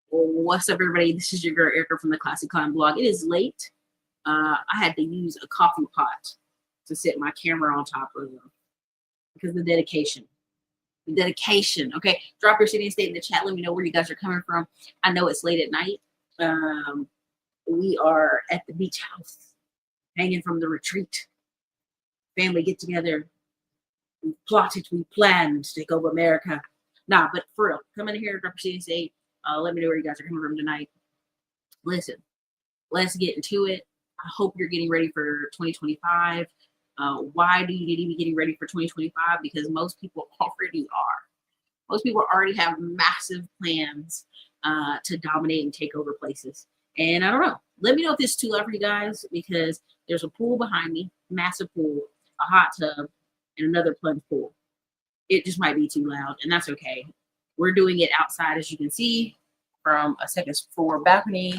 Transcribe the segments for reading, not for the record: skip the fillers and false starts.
What's up, everybody? This is your girl Erica from the Classic Climb blog. It is late. I had to use a coffee pot to sit my camera on top of because of the dedication. The dedication. Okay, drop your city and state in the chat. Let me know where you guys are coming from. I know it's late at night. We are at the beach house, hanging from the retreat. Family get together. We plotted, we planned to take over America. Nah, but for real, come in here, drop your city and state. Let me know where you guys are coming from tonight. Listen, let's get into it. I hope you're getting ready for 2025. Why do you need to be getting ready for 2025? Because most people already are. Most people already have massive plans to dominate and take over places. And I don't know. Let me know if this is too loud for you guys, because there's a pool behind me, massive pool, a hot tub, and another plunge pool. It just might be too loud, and that's okay. We're doing it outside, as you can see, from a second floor balcony.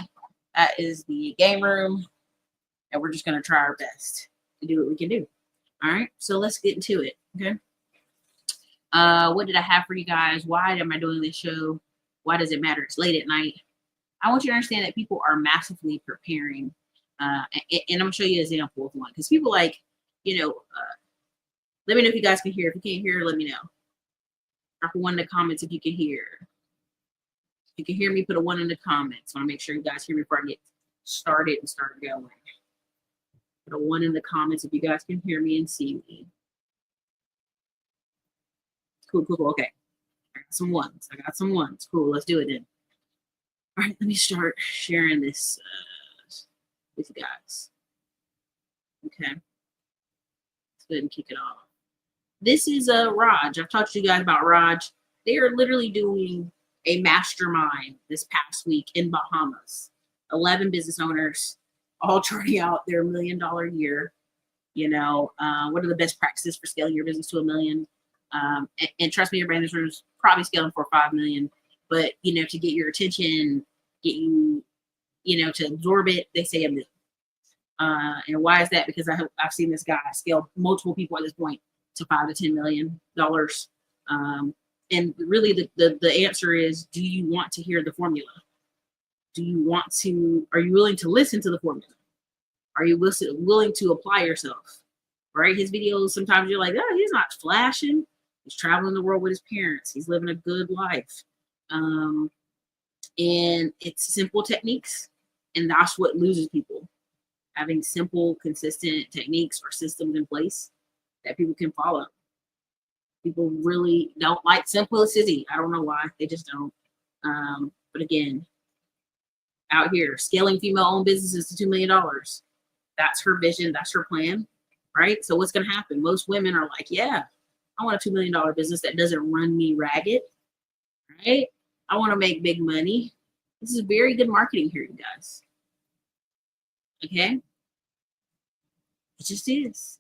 That is the game room, and we're just going to try our best to do what we can do. All right, so let's get into it, okay? What did I have for you guys? Why am I doing this show? Why does it matter? It's late at night. I want you to understand that people are massively preparing, and I'm going to show you an example of one, because people let me know if you guys can hear. If you can't hear, let me know. Drop a 1 in the comments if you can hear. If you can hear me, put a 1 in the comments. I want to make sure you guys hear me before I get started and start going. Put a 1 in the comments if you guys can hear me and see me. Cool. Okay. I got some ones. Cool. Let's do it then. All right, let me start sharing this with you guys. Okay. Let's go ahead and kick it off. This is Raj. I've talked to you guys about Raj. They are literally doing a mastermind this past week in Bahamas. 11 business owners, all charting out their $1 million year. What are the best practices for scaling your business to $1 million? And trust me, everybody in this room is probably scaling for $5 million. But to get your attention, get you, to absorb it, they say $1 million. And why is that? Because I've seen this guy scale multiple people at this point to $5 to $10 million. And really the answer is, do you want to hear the formula? Are you willing to listen to the formula? Are you willing to apply yourself? Right? His videos, sometimes you're like, oh, he's not flashing. He's traveling the world with his parents. He's living a good life. And it's simple techniques. And that's what loses people. Having simple, consistent techniques or systems in place that people can follow. People really don't like simplicity. I don't know why. They just don't. But again, out here, scaling female-owned businesses to $2 million. That's her vision. That's her plan, right? So what's going to happen? Most women are like, yeah, I want a $2 million business that doesn't run me ragged, right? I want to make big money. This is very good marketing here, you guys. Okay? It just is.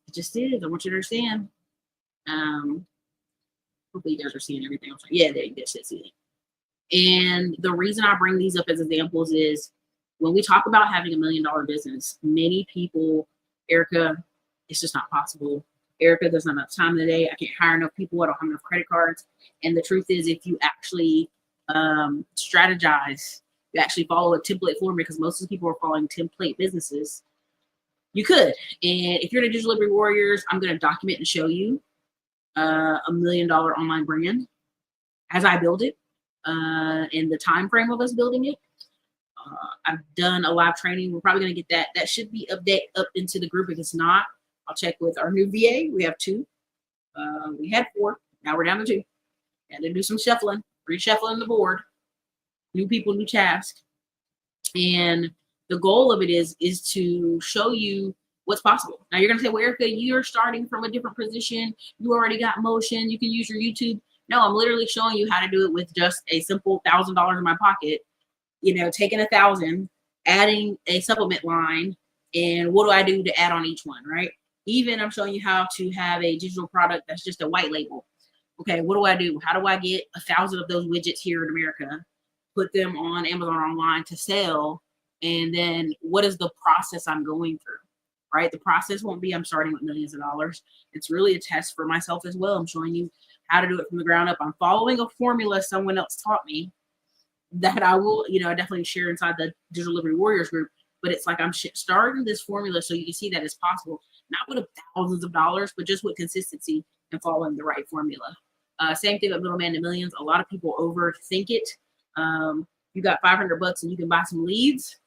I want you to understand. Hopefully you guys are seeing everything. Yeah, there you go. See it. And the reason I bring these up as examples is when we talk about having $1 million business, many people, Erica, it's just not possible. Erica, there's not enough time in the day. I can't hire enough people. I don't have enough credit cards. And the truth is, if you actually strategize, you actually follow a template formula, because most of the people are following template businesses, you could. And if you're in a Digital Liberty Warriors, I'm going to document and show you $1 million online brand as I build it, in the time frame of us building it. I've done a live training. We're probably going to get that. That should be up into the group. If it's not, I'll check with our new VA. We have 2. We had 4. Now we're down to 2. Had to do some shuffling, reshuffling the board. New people, new tasks. And the goal of it is to show you what's possible. Now you're going to say, well, Erica, you're starting from a different position. You already got motion. You can use your YouTube. No, I'm literally showing you how to do it with just a simple $1,000 in my pocket. Taking 1,000, adding a supplement line, and what do I do to add on each one, right? Even I'm showing you how to have a digital product that's just a white label. Okay, what do I do? How do I get 1,000 of those widgets here in America, put them on Amazon online to sell, and then what is the process I'm going through, right? The process won't be I'm starting with millions of dollars. It's really a test for myself as well. I'm showing you how to do it from the ground up. I'm following a formula someone else taught me, that I will, definitely share inside the Digital Liberty Warriors group. But it's like I'm starting this formula so you can see that it's possible, not with thousands of dollars, but just with consistency and following the right formula. Same thing with Middleman to Millions. A lot of people overthink it. You got $500 and you can buy some leads,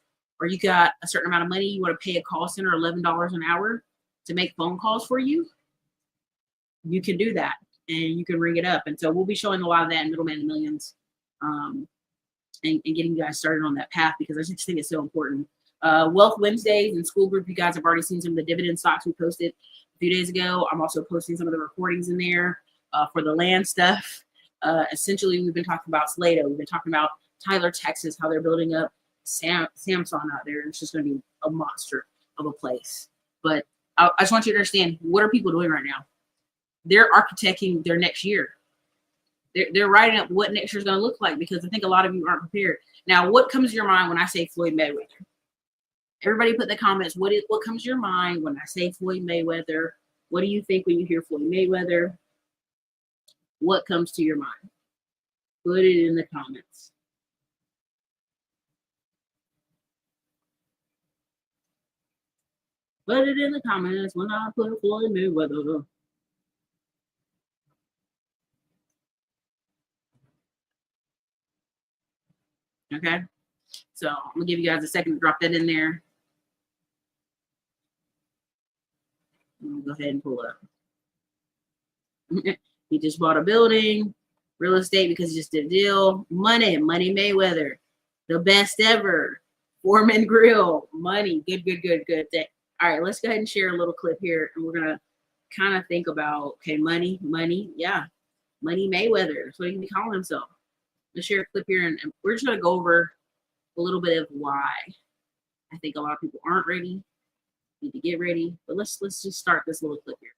or you got a certain amount of money. You want to pay a call center $11 an hour to make phone calls for you. You can do that, and you can ring it up. And so we'll be showing a lot of that in Middleman to Millions, and getting you guys started on that path, because I just think it's so important. Wealth Wednesdays and school group, you guys have already seen some of the dividend stocks we posted a few days ago. I'm also posting some of the recordings in there for the land stuff. Essentially, we've been talking about Slato. We've been talking about Tyler, Texas, how they're building up Samsung out there. It's just going to be a monster of a place. But I just want you to understand, what are people doing right now? They're architecting their next year. They're writing up what next year is going to look like, because I think a lot of you aren't prepared. Now, what comes to your mind when I say Floyd Mayweather? Everybody put in the comments, what comes to your mind when I say Floyd Mayweather? What do you think when you hear Floyd Mayweather? What comes to your mind? Put it in the comments. Put it in the comments when I put Floyd Mayweather. Okay, so I'm gonna give you guys a second to drop that in there. Go ahead and pull up. He just bought a building, real estate, because he just did a deal. Money Mayweather, the best ever. Foreman Grill, money, good. All right, let's go ahead and share a little clip here, and we're gonna kind of think about, okay, money, yeah, Money Mayweather. That's what he can be calling himself. Let's share a clip here, and we're just gonna go over a little bit of why I think a lot of people aren't ready, need to get ready. But let's just start this little clip here.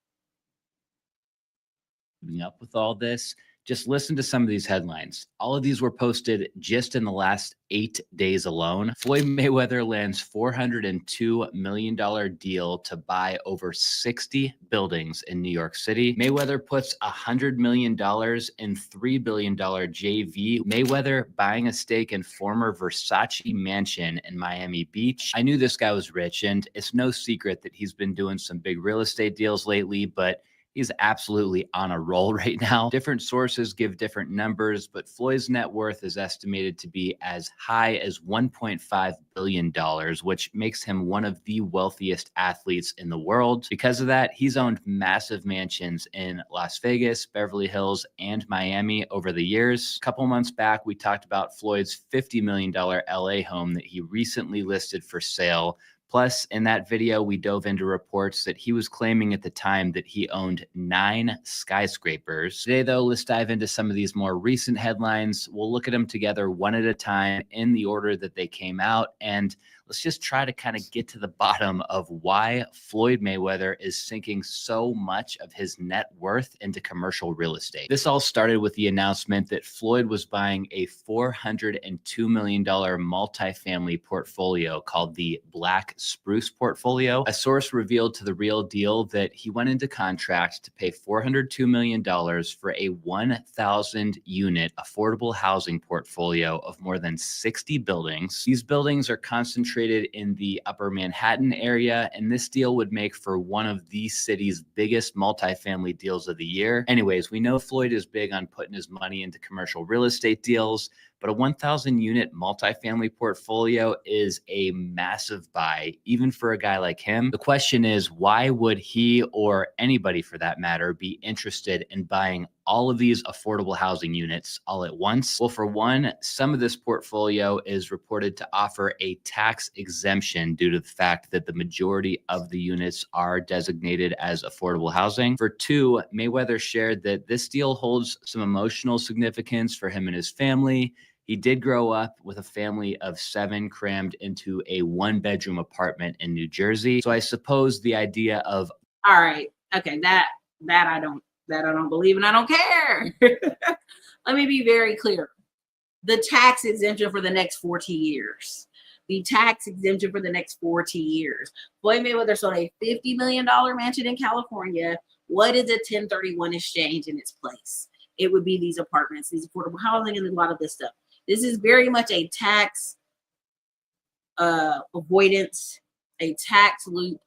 Up with all this, just listen to some of these headlines. All of these were posted just in the last 8 days alone. Floyd Mayweather lands $402 million deal to buy over 60 buildings in New York City. Mayweather puts $100 million in $3 billion JV. Mayweather buying a stake in former Versace mansion in Miami Beach. I knew this guy was rich, and it's no secret that he's been doing some big real estate deals lately, but he's absolutely on a roll right now. Different sources give different numbers, but Floyd's net worth is estimated to be as high as $1.5 billion, which makes him one of the wealthiest athletes in the world. Because of that, he's owned massive mansions in Las Vegas, Beverly Hills, and Miami over the years. A couple months back, we talked about Floyd's $50 million LA home that he recently listed for sale. Plus, in that video, we dove into reports that he was claiming at the time that he owned 9 skyscrapers. Today, though, let's dive into some of these more recent headlines. We'll look at them together one at a time in the order that they came out, and let's just try to kind of get to the bottom of why Floyd Mayweather is sinking so much of his net worth into commercial real estate. This all started with the announcement that Floyd was buying a $402 million multifamily portfolio called the Black Spruce portfolio. A source revealed to The Real Deal that he went into contract to pay $402 million for a 1,000 unit affordable housing portfolio of more than 60 buildings. These buildings are concentrated in the Upper Manhattan area, and this deal would make for one of the city's biggest multifamily deals of the year. Anyways, we know Floyd is big on putting his money into commercial real estate deals, but a 1,000 unit multifamily portfolio is a massive buy, even for a guy like him. The question is, why would he, or anybody for that matter, be interested in buying all of these affordable housing units all at once? Well, for one, some of this portfolio is reported to offer a tax exemption due to the fact that the majority of the units are designated as affordable housing. For two, Mayweather shared that this deal holds some emotional significance for him and his family. He did grow up with a family of 7 crammed into a 1-bedroom apartment in New Jersey. So I suppose the idea of, all right, okay, that I don't believe, and I don't care. Let me be very clear. The tax exemption for the next 40 years. The tax exemption for the next 40 years. Floyd Mayweather sold a $50 million mansion in California. What is a 1031 exchange in its place? It would be these apartments, these affordable housing, and a lot of this stuff. This is very much a tax avoidance, a tax loop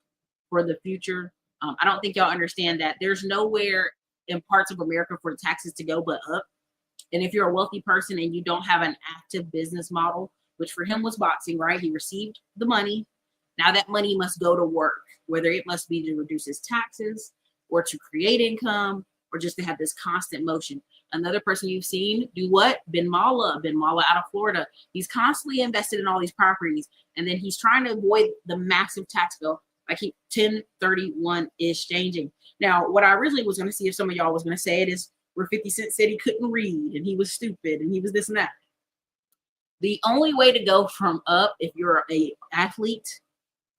for the future. I don't think y'all understand that there's nowhere in parts of America for taxes to go but up. And if you're a wealthy person and you don't have an active business model, which for him was boxing, right? He received the money. Now that money must go to work, whether it must be to reduce his taxes or to create income or just to have this constant motion. Another person you've seen do what? Ben Mala out of Florida. He's constantly invested in all these properties, and then he's trying to avoid the massive tax bill by keep 1031 is changing. Now, what I originally was going to see if some of y'all was going to say it is where 50 Cent said he couldn't read and he was stupid and he was this and that. The only way to go from up, if you're a athlete,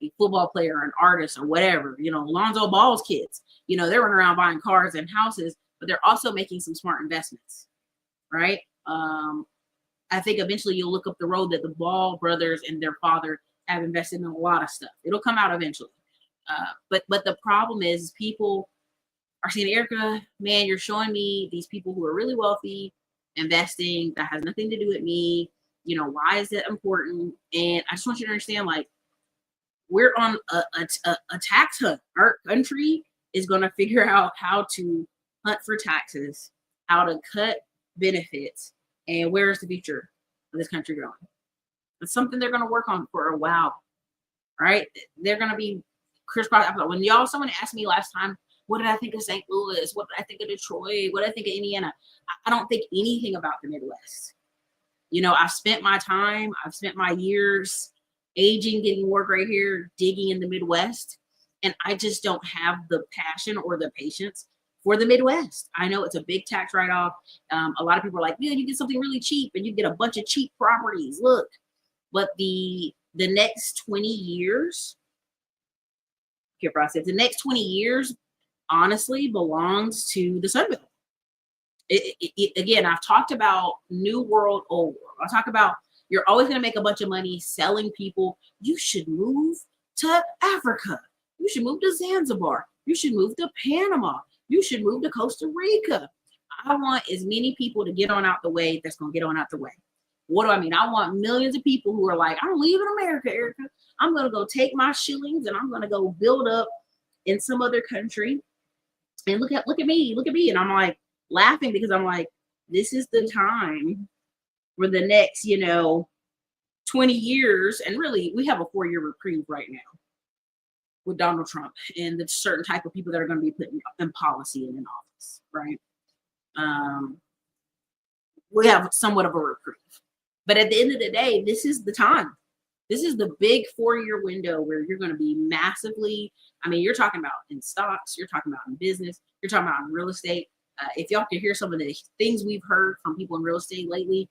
a football player, an artist, or whatever, Lonzo Ball's kids, they're running around buying cars and houses, but they're also making some smart investments, right? I think eventually you'll look up the road that the Ball brothers and their father have invested in a lot of stuff. It'll come out eventually. But the problem is people are saying, Erica, man, you're showing me these people who are really wealthy investing. That has nothing to do with me. Why is that important? And I just want you to understand, like, we're on a tax hunt. Our country is going to figure out how to hunt for taxes, how to cut benefits, and where is the future of this country going? It's something they're going to work on for a while, right? They're going to be crisscross. When someone asked me last time, what did I think of St. Louis? What did I think of Detroit? What did I think of Indiana? I don't think anything about the Midwest. I've spent my time, I've spent my years aging, getting work right here, digging in the Midwest. And I just don't have the passion or the patience for the Midwest. I know it's a big tax write-off. A lot of people are like, yeah, you get something really cheap and you get a bunch of cheap properties. Look, but the next 20 years, the next 20 years honestly belongs to the Sun Belt. Again, I've talked about New World, Old World. I talk about you're always going to make a bunch of money selling people. You should move to Africa. You should move to Zanzibar. You should move to Panama. You should move to Costa Rica. I want as many people to get on out the way that's going to get on out the way. What do I mean? I want millions of people who are like, I'm leaving America, Erica. I'm going to go take my shillings and I'm going to go build up in some other country. And look at me. And I'm like laughing because I'm like, this is the time for the next, 20 years. And really, we have a 4-year reprieve right now with Donald Trump and the certain type of people that are going to be put in policy and in office, right? We have somewhat of a reprieve. But at the end of the day, this is the time. This is the big 4-year window where you're going to be massively, you're talking about in stocks, you're talking about in business, you're talking about in real estate. If y'all can hear some of the things we've heard from people in real estate lately,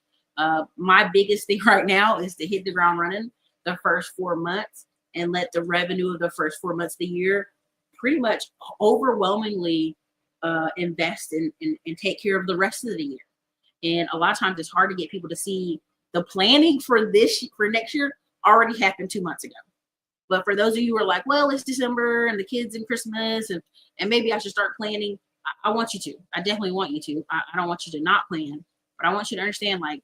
my biggest thing right now is to hit the ground running the first 4 months and let the revenue of the first 4 months of the year pretty much overwhelmingly invest and take care of the rest of the year. And a lot of times it's hard to get people to see the planning for next year already happened 2 months ago. But for those of you who are like, well, it's December and the kids and Christmas and maybe I should start planning, I want you to. I definitely want you to. I don't want you to not plan, but I want you to understand, like,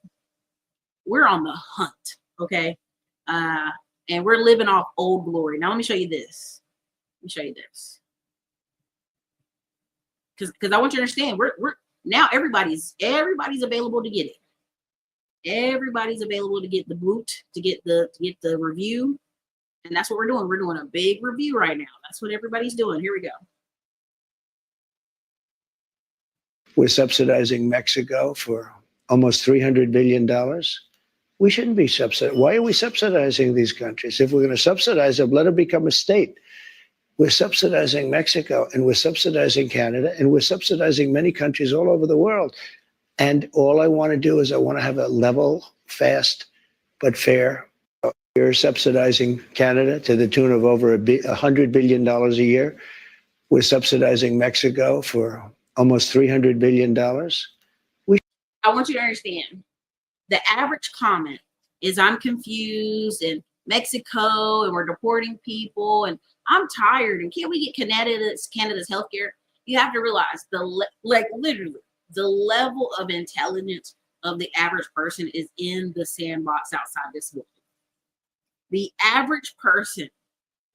we're on the hunt, okay? And we're living off old glory. Now, let me show you this. Because I want you to understand, we're now everybody's available to get it. Everybody's available to get the boot, to get the review. And that's what we're doing. We're doing a big review right now. That's what everybody's doing. Here we go. We're subsidizing Mexico for almost $300 billion. We shouldn't be subsidizing. Why are we subsidizing these countries? If we're going to subsidize them, let them become a state. We're subsidizing Mexico, and we're subsidizing Canada, and we're subsidizing many countries all over the world. And all I want to do is I want to have a level, fast, but fair. You're subsidizing Canada to the tune of over $100 billion a year. We're subsidizing Mexico for almost $300 billion. I want you to understand, the average comment is I'm confused and Mexico and we're deporting people and I'm tired and can't we get Canada's healthcare? You have to realize literally the level of intelligence of the average person is in the sandbox outside this building. The average person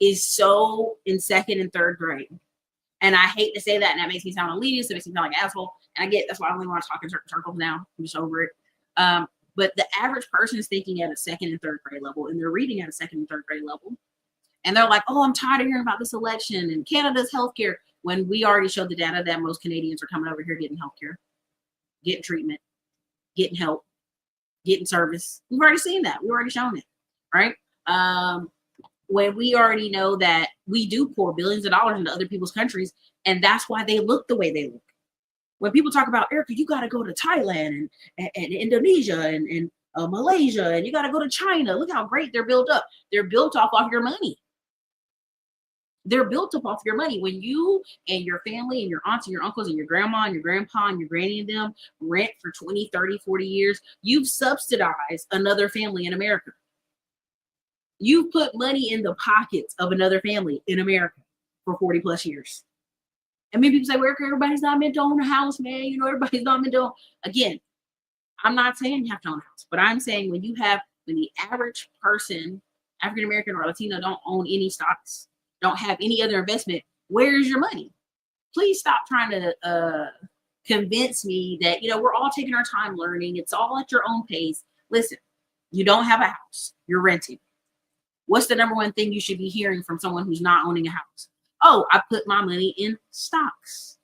is so in second and third grade. And I hate to say that, and that makes me sound elitist, it makes me sound like an asshole. And I get that's why I only want to talk in certain circles now. I'm just over it. But the average person is thinking at a second and third grade level, and they're reading at a second and third grade level. And they're like, oh, I'm tired of hearing about this election and Canada's healthcare, when we already showed the data that most Canadians are coming over here getting healthcare, getting treatment, getting help, getting service. We've already seen that. We've already shown it, right? When we already know that we do pour billions of dollars into other people's countries, and that's why they look the way they look. When people talk about, Erica, you got to go to Thailand and Indonesia and Malaysia, and you got to go to China. Look how great they're built up. They're built off your money. They're built up off your money. When you and your family and your aunts and your uncles and your grandma and your grandpa and your granny and them rent for 20, 30, 40 years, you've subsidized another family in America. You put money in the pockets of another family in America for 40 plus years. And many people say, well, everybody's not meant to own a house, man. You know, everybody's not meant to own. Again, I'm not saying you have to own a house, but I'm saying when the average person, African-American or Latino, don't own any stocks, don't have any other investment, where's your money? Please stop trying to convince me that, you know, we're all taking our time learning. It's all at your own pace. Listen, you don't have a house. You're renting. What's the number one thing you should be hearing from someone who's not owning a house? Oh, I put my money in stocks.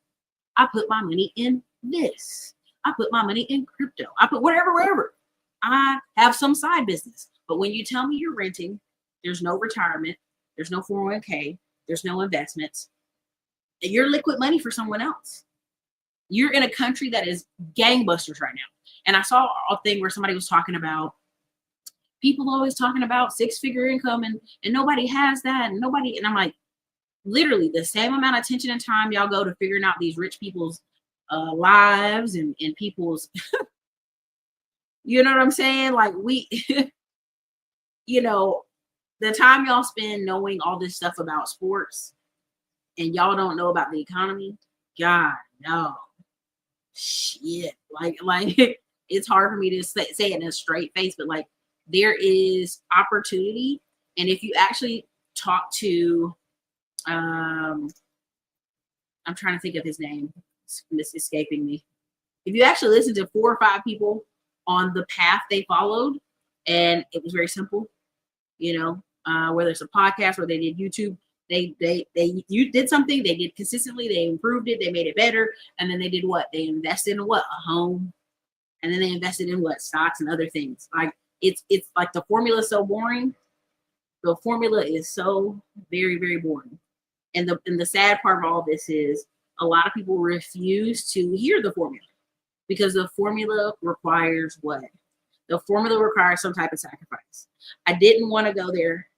I put my money in this. I put my money in crypto. I put wherever. I have some side business. But when you tell me you're renting, there's no retirement, there's no 401k, there's no investments. You're liquid money for someone else. You're in a country that is gangbusters right now. And I saw a thing where somebody was talking about people always talking about 6-figure income and nobody has that and I'm like, literally the same amount of attention and time y'all go to figuring out these rich people's lives and people's, you know what I'm saying? Like we, you know, the time y'all spend knowing all this stuff about sports and y'all don't know about the economy, God, no. Shit. Like it's hard for me to say it in a straight face, but like there is opportunity. And if you actually talk to, I'm trying to think of his name. It's escaping me. If you actually listen to 4 or 5 people on the path they followed, and it was very simple, you know, whether it's a podcast or they did YouTube, you did something, they did consistently, they improved it, they made it better, and then they did what? They invested in what? A home, and then they invested in what? Stocks and other things. Like it's like the formula is so boring. The formula is so very, very boring. And the sad part of all this is a lot of people refuse to hear the formula because the formula requires what? The formula requires some type of sacrifice. I didn't want to go there.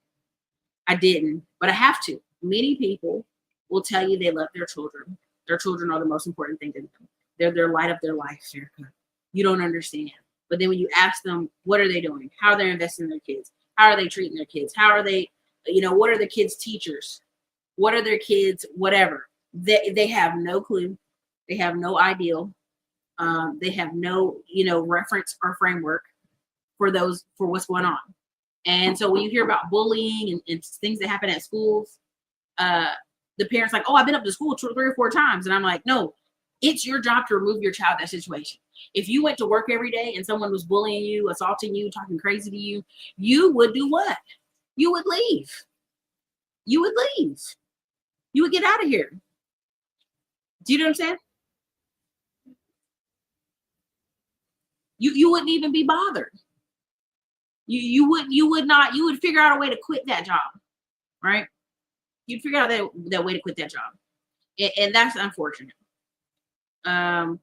I didn't, but I have to. Many people will tell you they love their children. Their children are the most important thing to them. They're their light of their life, Erica. You don't understand. But then when you ask them, what are they doing? How are they investing in their kids? How are they treating their kids? How are they, you know, what are the kids' teachers? What are their kids, whatever? They have no clue. They have no ideal. They have no, you know, reference or framework for what's going on. And so when you hear about bullying and things that happen at schools, the parents like, oh, I've been up to school 3 or 4 times. And I'm like, no, it's your job to remove your child that situation. If you went to work every day and someone was bullying you, assaulting you, talking crazy to you, you would do what? You would leave. You would leave. You would get out of here. Do you know what I'm saying? You wouldn't even be bothered. You would figure out a way to quit that job, right? You'd figure out that way to quit that job. And that's unfortunate. And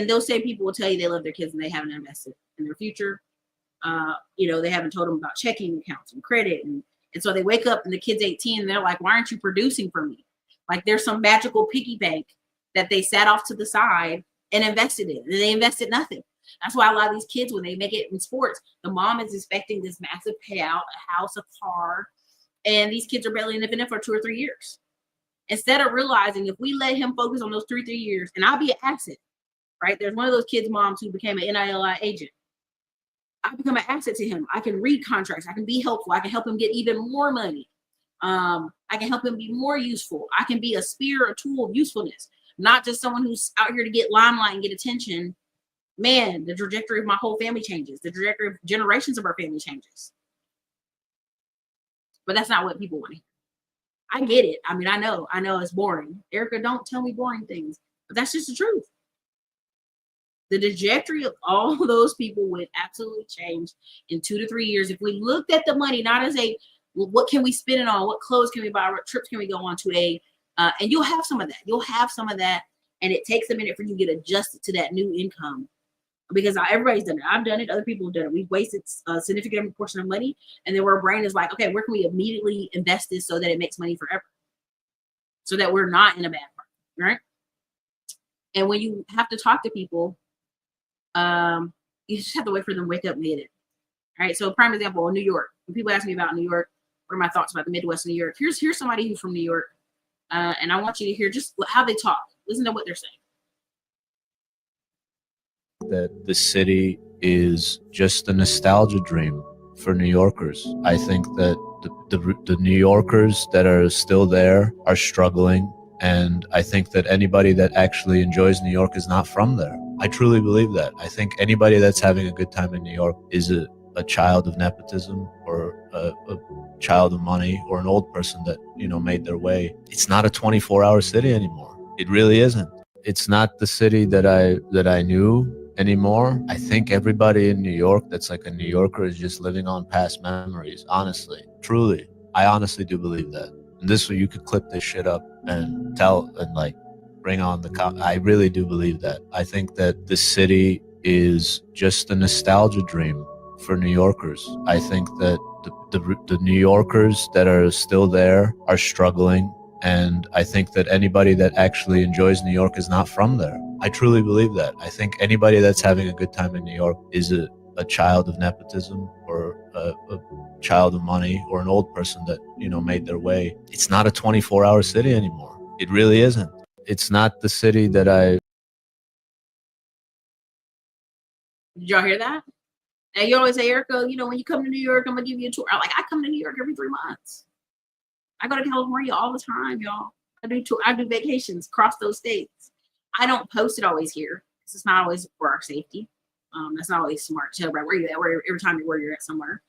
those same people will tell you they love their kids and they haven't invested in their future. You know, they haven't told them about checking accounts and credit. And so they wake up and the kid's 18 and they're like, why aren't you producing for me? Like there's some magical piggy bank that they sat off to the side and invested in. And they invested nothing. That's why a lot of these kids, when they make it in sports, the mom is expecting this massive payout, a house, a car, and these kids are barely living it for 2 or 3 years. Instead of realizing if we let him focus on those 3 years, and I'll be an asset. right? There's one of those kids' moms who became an NILI agent. I become an asset to him. I can read contracts. I can be helpful. I can help him get even more money. I can help him be more useful. I can be a spear, a tool of usefulness, not just someone who's out here to get limelight and get attention. Man, the trajectory of my whole family changes. The trajectory of generations of our family changes. But that's not what people want to hear. I get it. I mean, I know it's boring. Erica, don't tell me boring things, but that's just the truth. The trajectory of all those people would absolutely change in 2 to 3 years if we looked at the money not as a, well, what can we spend it on? What clothes can we buy? What trips can we go on to and you'll have some of that. You'll have some of that, and it takes a minute for you to get adjusted to that new income. Because everybody's done it. I've done it. Other people have done it. We've wasted a significant portion of money, and then our brain is like, okay, where can we immediately invest this so that it makes money forever, so that we're not in a bad part, right? And when you have to talk to people, you just have to wait for them to wake up and get it. All right. So, prime example, New York. When people ask me about New York, what are my thoughts about the Midwest New York? Here's somebody who's from New York, and I want you to hear just how they talk. Listen to what they're saying. That the city is just a nostalgia dream for New Yorkers. I think that the New Yorkers that are still there are struggling, and I think that anybody that actually enjoys New York is not from there. I truly believe that. I think anybody that's having a good time in New York is a child of nepotism, or a child of money, or an old person that, made their way. It's not a 24-hour city anymore. It really isn't. It's not the city that I knew anymore. I think everybody in New York that's like a New Yorker is just living on past memories. Honestly, truly, I honestly do believe that. And this way, you could clip this shit up and tell and like bring on I really do believe that. I think that the city is just a nostalgia dream for New Yorkers. I think that the New Yorkers that are still there are struggling, and I think that anybody that actually enjoys New York is not from there. I truly believe that. I think anybody that's having a good time in New York is a child of nepotism, or a child of money, or an old person that, made their way. It's not a 24-hour city anymore. It really isn't. It's not the city that Did y'all hear that? And you always say, Erica, when you come to New York, I'm gonna give you a tour. I come to New York every 3 months. I go to California all the time, y'all. I do vacations across those states. I don't post it always here because it's not always for our safety. That's not always smart to tell right where you're at, every time where you're at somewhere.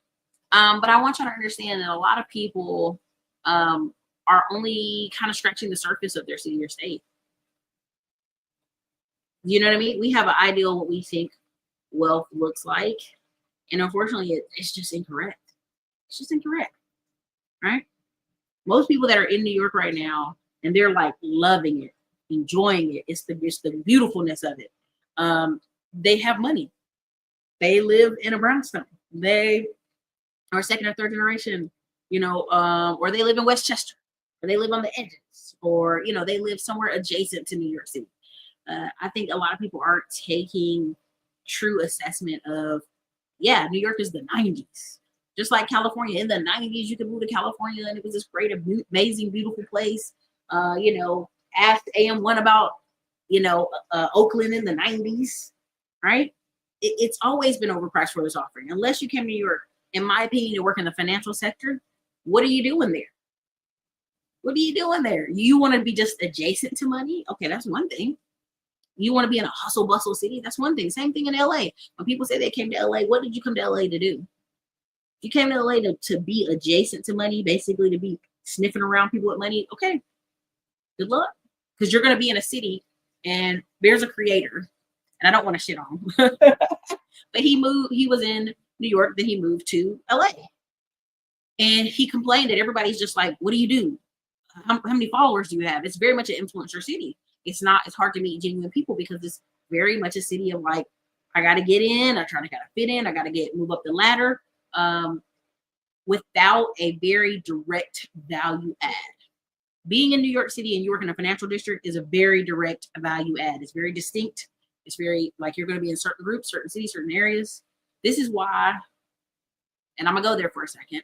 But I want you to understand that a lot of people are only kind of scratching the surface of their city or state. You know what I mean? We have an ideal what we think wealth looks like, and unfortunately, it's just incorrect. It's just incorrect, right? Most people that are in New York right now, and they're like loving it, enjoying it. It's the beautifulfulness of it. They have money. They live in a brownstone. They are second or third generation, or they live in Westchester, or they live on the edges, or they live somewhere adjacent to New York City. I think a lot of people aren't taking true assessment of, New York is the 90s. Just like California in the 90s, you could move to California and it was this great, amazing, beautiful place. Ask AM1 about, Oakland in the 90s, right? It's always been overpriced for this offering. Unless you came to New York, in my opinion, to work in the financial sector, what are you doing there? What are you doing there? You want to be just adjacent to money? Okay, that's one thing. You want to be in a hustle bustle city? That's one thing. Same thing in LA. When people say they came to LA, what did you come to LA to do? You came to LA to be adjacent to money, basically to be sniffing around people with money. Okay, good luck. Because you're going to be in a city and there's a creator, and I don't want to shit on him, but he was in New York, then he moved to LA. And he complained that everybody's just like, what do you do? How many followers do you have? It's very much an influencer city. It's hard to meet genuine people because it's very much a city of like, I got to get in, gotta fit in, I got to move up the ladder, without a very direct value add. Being in New York City and you work in a financial district is a very direct value add. It's very distinct. It's very like you're going to be in certain groups, certain cities, certain areas. This is why, and I'm going to go there for a second.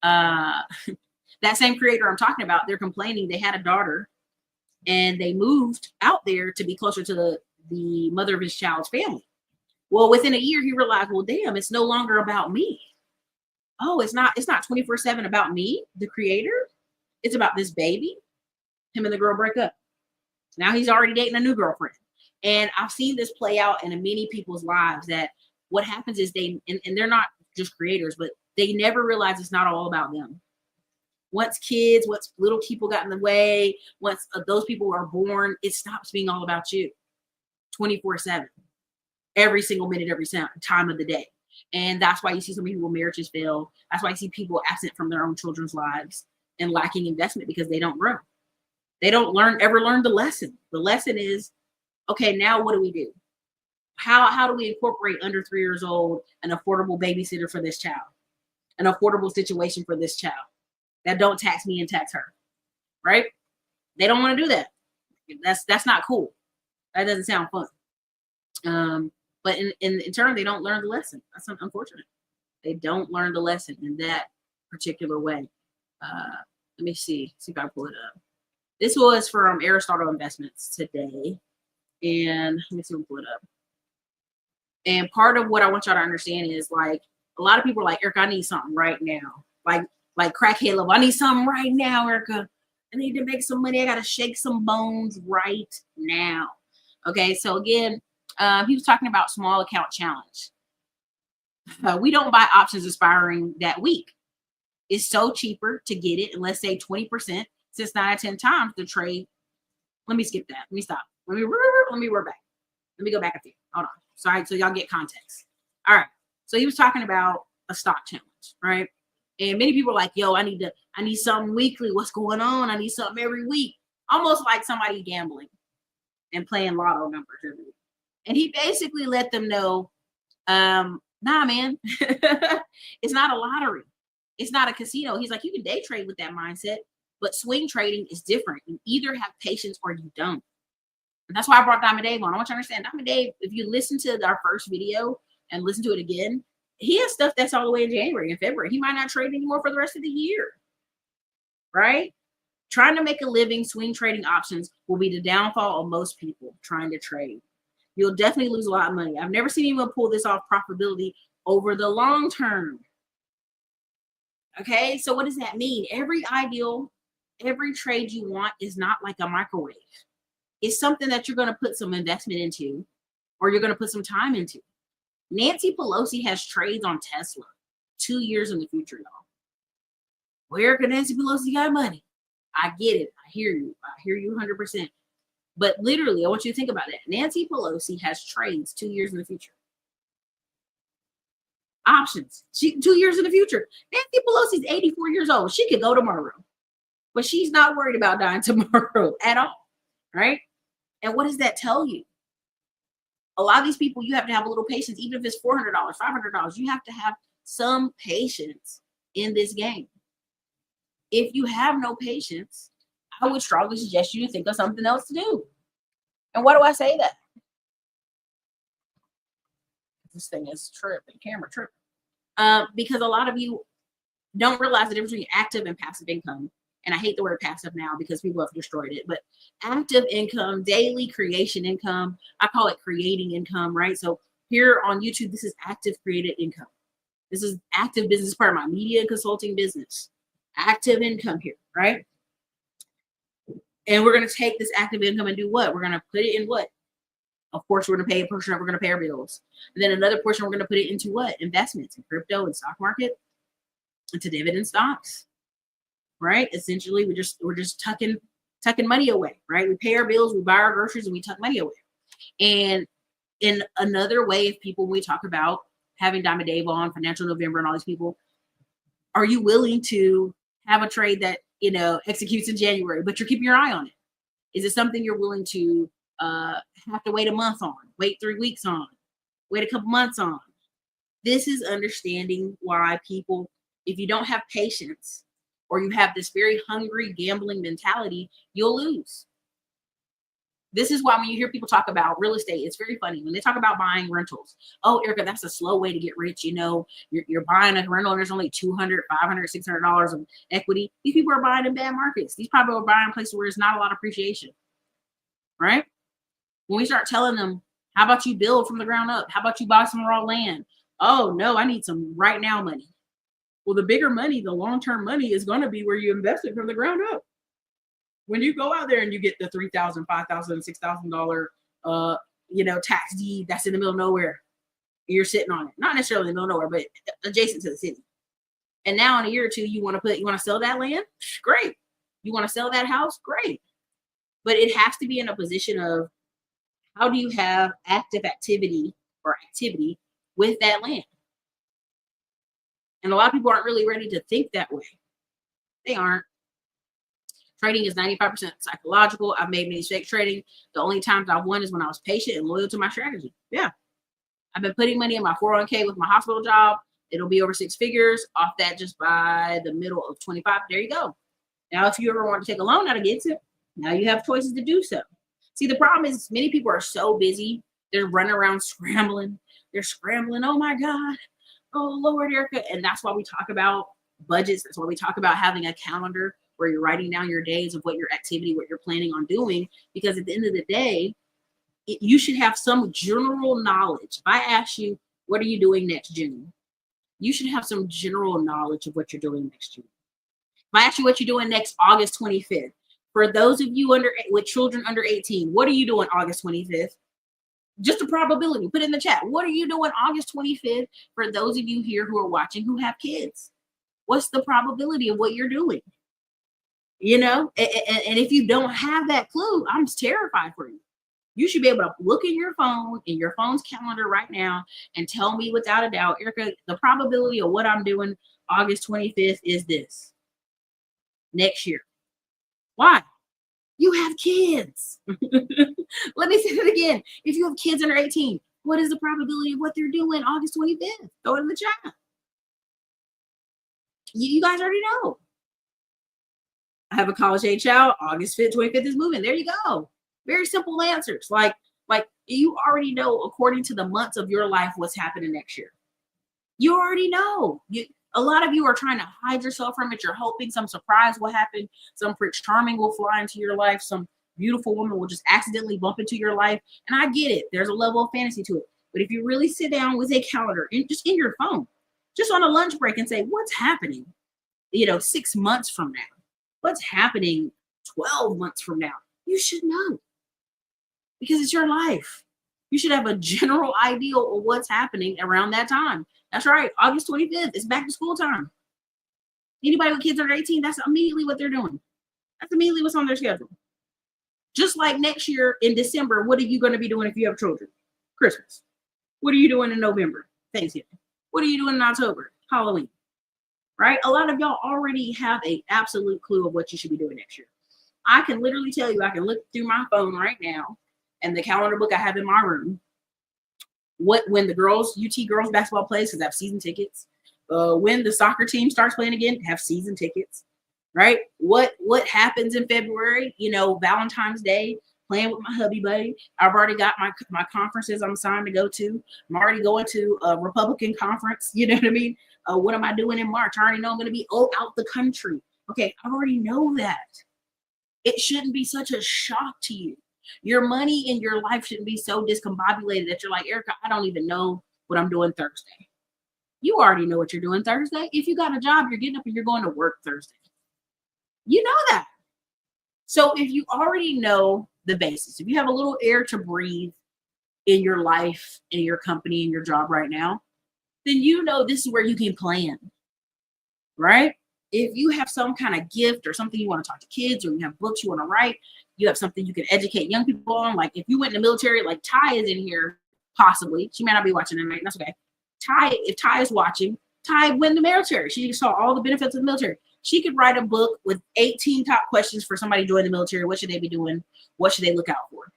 That same creator I'm talking about, they're complaining they had a daughter and they moved out there to be closer to the mother of his child's family. Well, within a year, he realized, well, damn, it's no longer about me. Oh, it's not 24/7 about me, the creator. It's about this baby. Him and the girl break up. Now he's already dating a new girlfriend. And I've seen this play out in many people's lives, that what happens is and they're not just creators, but they never realize it's not all about them. Once little people got in the way, once those people are born, it stops being all about you 24/7, every single minute, every time of the day. And that's why you see so many people marriages fail. That's why you see people absent from their own children's lives and lacking investment, because they don't grow. They don't ever learn the lesson. The lesson is, okay, now what do we do? How do we incorporate under 3 years old an affordable babysitter for this child, an affordable situation for this child that don't tax me and tax her, right? They don't want to do that. That's not cool. That doesn't sound fun. But in turn, they don't learn the lesson. That's unfortunate. They don't learn the lesson in that particular way. Let me see if I pull it up. This was from Aristotle Investments today. And let me see if I pull it up. And part of what I want y'all to understand is, like, a lot of people are like, Erica, I need something right now. Like crackhead level. I need something right now, Erica. I need to make some money. I got to shake some bones right now. Okay. So again, he was talking about small account challenge. We don't buy options expiring that week. It's so cheaper to get it. And let's say 20%, since 9 out of 10 times the trade. Let me skip that. Let me stop. Let me work back. Let me go back a few. Hold on. Sorry, so y'all get context. All right. So he was talking about a stock challenge, right? And many people are like, yo, I need something weekly. What's going on? I need something every week. Almost like somebody gambling and playing lotto numbers every week. And he basically let them know, nah, man, it's not a lottery. It's not a casino. He's like, you can day trade with that mindset, but swing trading is different. You either have patience or you don't. And that's why I brought Diamond Dave on. I want you to understand, Diamond Dave, if you listen to our first video and listen to it again, he has stuff that's all the way in January and February. He might not trade anymore for the rest of the year, right? Trying to make a living swing trading options will be the downfall of most people trying to trade. You'll definitely lose a lot of money. I've never seen anyone pull this off profitability over the long term. Okay, so what does that mean? Every trade you want is not like a microwave. It's something that you're going to put some investment into, or you're going to put some time into. Nancy Pelosi has trades on Tesla 2 years in the future, y'all. Where can Nancy Pelosi got money? I get it. I hear you. I hear you 100%. But literally, I want you to think about that. Nancy Pelosi has trades 2 years in the future. Options. 2 years in the future. Nancy Pelosi's 84 years old. She could go tomorrow. But she's not worried about dying tomorrow at all. Right? And what does that tell you? A lot of these people, you have to have a little patience, even if it's $400, $500. You have to have some patience in this game. If you have no patience, I would strongly suggest you to think of something else to do. And why do I say that? This thing is tripping, camera tripping. Because a lot of you don't realize the difference between active and passive income. And I hate the word passive now because people have destroyed it. But active income, daily creation income, I call it creating income, right? So here on YouTube, this is active created income. This is active business, part of my media and consulting business. Active income here, right? And we're going to take this active income and do what? We're going to put it in what? Of course, we're going to pay a portion of it. We're going to pay our bills. And then another portion, we're going to put it into what? Investments in crypto and stock market, into dividend stocks, right? Essentially, we're just tucking money away, right? We pay our bills, we buy our groceries, and we tuck money away. And in another way, if people, when we talk about having Diamond Dave on, Financial November, and all these people, are you willing to have a trade that, executes in January, but you're keeping your eye on it? Is it something you're willing to have to wait a month on, wait 3 weeks on, wait a couple months on? This is understanding why people, if you don't have patience or you have this very hungry gambling mentality, you'll lose. This is why when you hear people talk about real estate, it's very funny. When they talk about buying rentals, oh, Erica, that's a slow way to get rich. You're buying a rental and there's only $200, $500, $600 of equity. These people are buying in bad markets. These people are buying places where there's not a lot of appreciation, right? When we start telling them, how about you build from the ground up? How about you buy some raw land? Oh, no, I need some right now money. Well, the bigger money, the long-term money is going to be where you invest it from the ground up. When you go out there and you get the $3,000, $5,000, $6,000, tax deed that's in the middle of nowhere, you're sitting on it. Not necessarily in the middle of nowhere, but adjacent to the city. And now in a year or two, you want to sell that land? Great. You want to sell that house? Great. But it has to be in a position of, how do you have active activity with that land? And a lot of people aren't really ready to think that way. They aren't. Trading is 95% psychological. I've made mistakes trading. The only times I've won is when I was patient and loyal to my strategy. Yeah. I've been putting money in my 401k with my hospital job. It'll be over 6 figures off that just by the middle of 25. There you go. Now, if you ever want to take a loan out against it, now you have choices to do so. See, the problem is many people are so busy. They're running around scrambling. They're scrambling. Oh, my God. Oh, Lord, Erica. And that's why we talk about budgets. That's why we talk about having a calendar where you're writing down your days of what your activity, what you're planning on doing. Because at the end of the day, you should have some general knowledge. If I ask you, what are you doing next June? You should have some general knowledge of what you're doing next June. If I ask you what you're doing next August 25th, for those of you with children under 18, what are you doing August 25th? Just a probability. Put it in the chat. What are you doing August 25th for those of you here who are watching who have kids? What's the probability of what you're doing? And if you don't have that clue, I'm terrified for you. You should be able to look in your phone, in your phone's calendar right now, and tell me without a doubt, Erica, the probability of what I'm doing August 25th is this. Next year. Why? You have kids. Let me say it again. If you have kids under 18, what is the probability of what they're doing August 25th? Throw it in the chat. You guys already know. I have a college age child. August 5th, 25th is moving. There you go. Very simple answers. Like you already know, according to the months of your life, what's happening next year. You already know. A lot of you are trying to hide yourself from it. You're hoping some surprise will happen. Some Prince Charming will fly into your life. Some beautiful woman will just accidentally bump into your life. And I get it. There's a level of fantasy to it. But if you really sit down with a calendar and just in your phone, just on a lunch break and say, what's happening, 6 months from now? What's happening 12 months from now? You should know. Because it's your life. You should have a general idea of what's happening around that time. That's right. August 25th is back to school time. Anybody with kids under 18, that's immediately what they're doing. That's immediately what's on their schedule. Just like next year in December, what are you going to be doing if you have children? Christmas. What are you doing in November? Thanksgiving. What are you doing in October? Halloween. Right? A lot of y'all already have an absolute clue of what you should be doing next year. I can literally tell you, I can look through my phone right now and the calendar book I have in my room. When the UT girls basketball plays, because I have season tickets. When the soccer team starts playing again, have season tickets. Right? What happens in February? Valentine's Day, playing with my hubby buddy. I've already got my conferences I'm signed to go to. I'm already going to a Republican conference. You know what I mean? What am I doing in March? I already know I'm going to be out the country. Okay, I already know that. It shouldn't be such a shock to you. Your money in your life shouldn't be so discombobulated that you're like, Erica, I don't even know what I'm doing Thursday. You already know what you're doing Thursday. If you got a job, you're getting up and you're going to work Thursday. You know that. So if you already know the basics, if you have a little air to breathe in your life, in your company, in your job right now, then you know this is where you can plan, right? If you have some kind of gift or something you want to talk to kids, or you have books you want to write, you have something you can educate young people on. Like if you went in the military, like Ty is in here, possibly. She may not be watching tonight. That's okay. If Ty is watching, Ty went in the military. She saw all the benefits of the military. She could write a book with 18 top questions for somebody joining the military. What should they be doing? What should they look out for?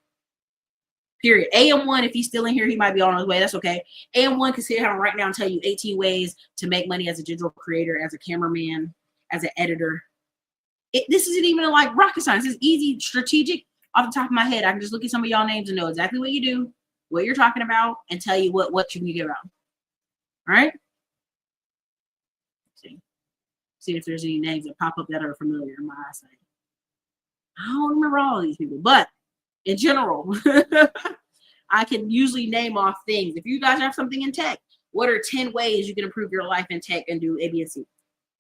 Period. AM1, if he's still in here, he might be on his way. That's okay. AM1 can sit here right now and tell you 18 ways to make money as a digital creator, as a cameraman, as an editor. This isn't even like rocket science. It's easy, strategic. Off the top of my head, I can just look at some of y'all names and know exactly what you do, what you're talking about, and tell you what you can get around. All right? See if there's any names that pop up that are familiar in my eyesight. I don't remember all of these people, but in general. I can usually name off things. If you guys have something in tech, what are 10 ways you can improve your life in tech and do A, B, and C?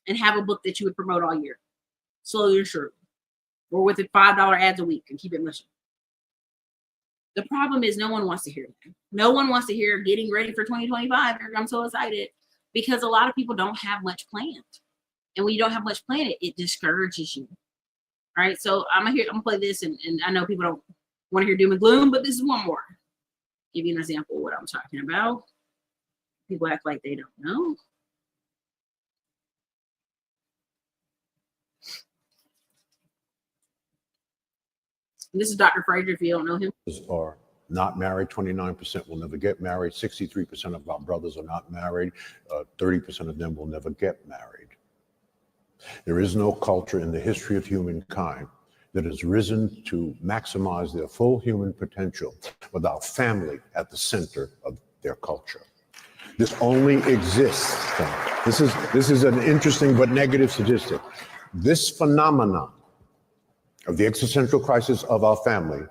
And have a book that you would promote all year. Slowly and surely. Or with it $5 ads a week and keep it moving. The problem is no one wants to hear that. No one wants to hear getting ready for 2025. I'm so excited because a lot of people don't have much planned. And when you don't have much planned, it discourages you. All right, so I'm gonna play this, and I know people don't want to hear doom and gloom, but this is one more. Give you an example of what I'm talking about. People act like they don't know. And this is Dr. Fraser, if you don't know him. Are not married. 29% will never get married. 63% of our brothers are not married. 30% of them will never get married. There is no culture in the history of humankind that has risen to maximize their full human potential without family at the center of their culture. This only exists. This is an interesting but negative statistic. This phenomenon of the existential crisis of our family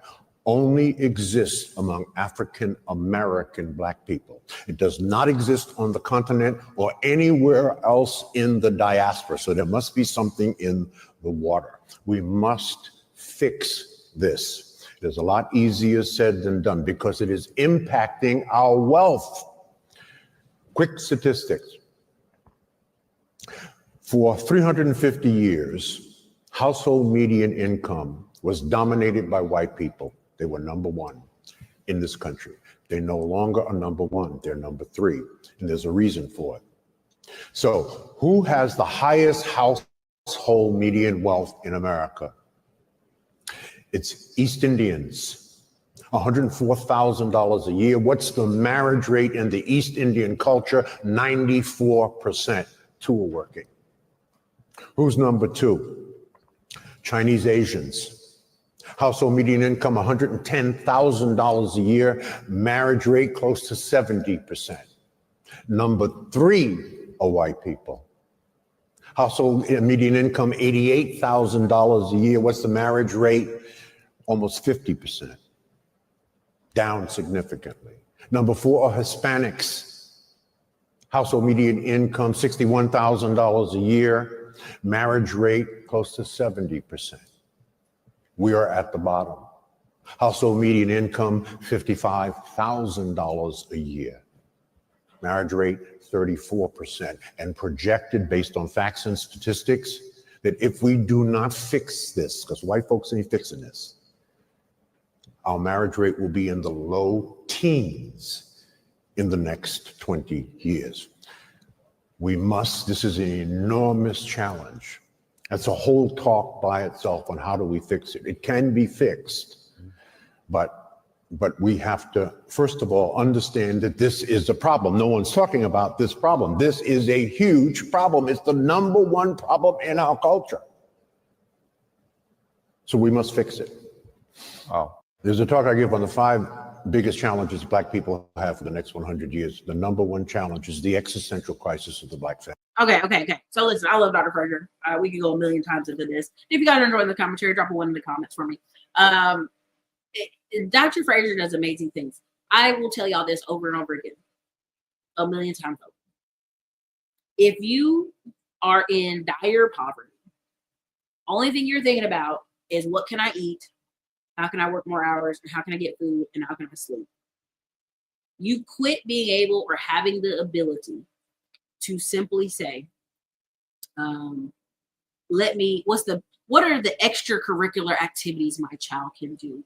only exists among African American Black people. It does not exist on the continent or anywhere else in the diaspora. So there must be something in the water. We must fix this. It is a lot easier said than done because it is impacting our wealth. Quick statistics. For 350 years, household median income was dominated by white people. They were number one in this country. They no longer are number one, they're number three, and there's a reason for it. So who has the highest household median wealth in America? It's East Indians, $104,000 a year. What's the marriage rate in the East Indian culture? 94%, two are working. Who's number two? Chinese Asians. Household median income, $110,000 a year. Marriage rate close to 70%. Number three are white people. Household median income, $88,000 a year. What's the marriage rate? Almost 50%. Down significantly. Number four are Hispanics. Household median income, $61,000 a year. Marriage rate close to 70%. We are at the bottom. Household median income, $55,000 a year. Marriage rate, 34%. And projected based on facts and statistics that if we do not fix this, because white folks ain't fixing this, our marriage rate will be in the low teens in the next 20 years. This is an enormous challenge. That's a whole talk by itself on how do we fix it. It can be fixed, but we have to, first of all, understand that this is a problem. No one's talking about this problem. This is a huge problem. It's the number one problem in our culture. So we must fix it. Wow. There's a talk I give on the 5 biggest challenges Black people have for the next 100 years. The number one challenge is the existential crisis of the Black family. Okay. So listen, I love Dr. Fraser. We could go a million times into this. If you guys are enjoying the commentary, drop a 1 in the comments for me. Dr. Fraser does amazing things. I will tell y'all this over and over again, a million times over. If you are in dire poverty, only thing you're thinking about is what can I eat? How can I work more hours? And how can I get food? And how can I sleep? You quit being able or having the ability to simply say, what are the extracurricular activities my child can do?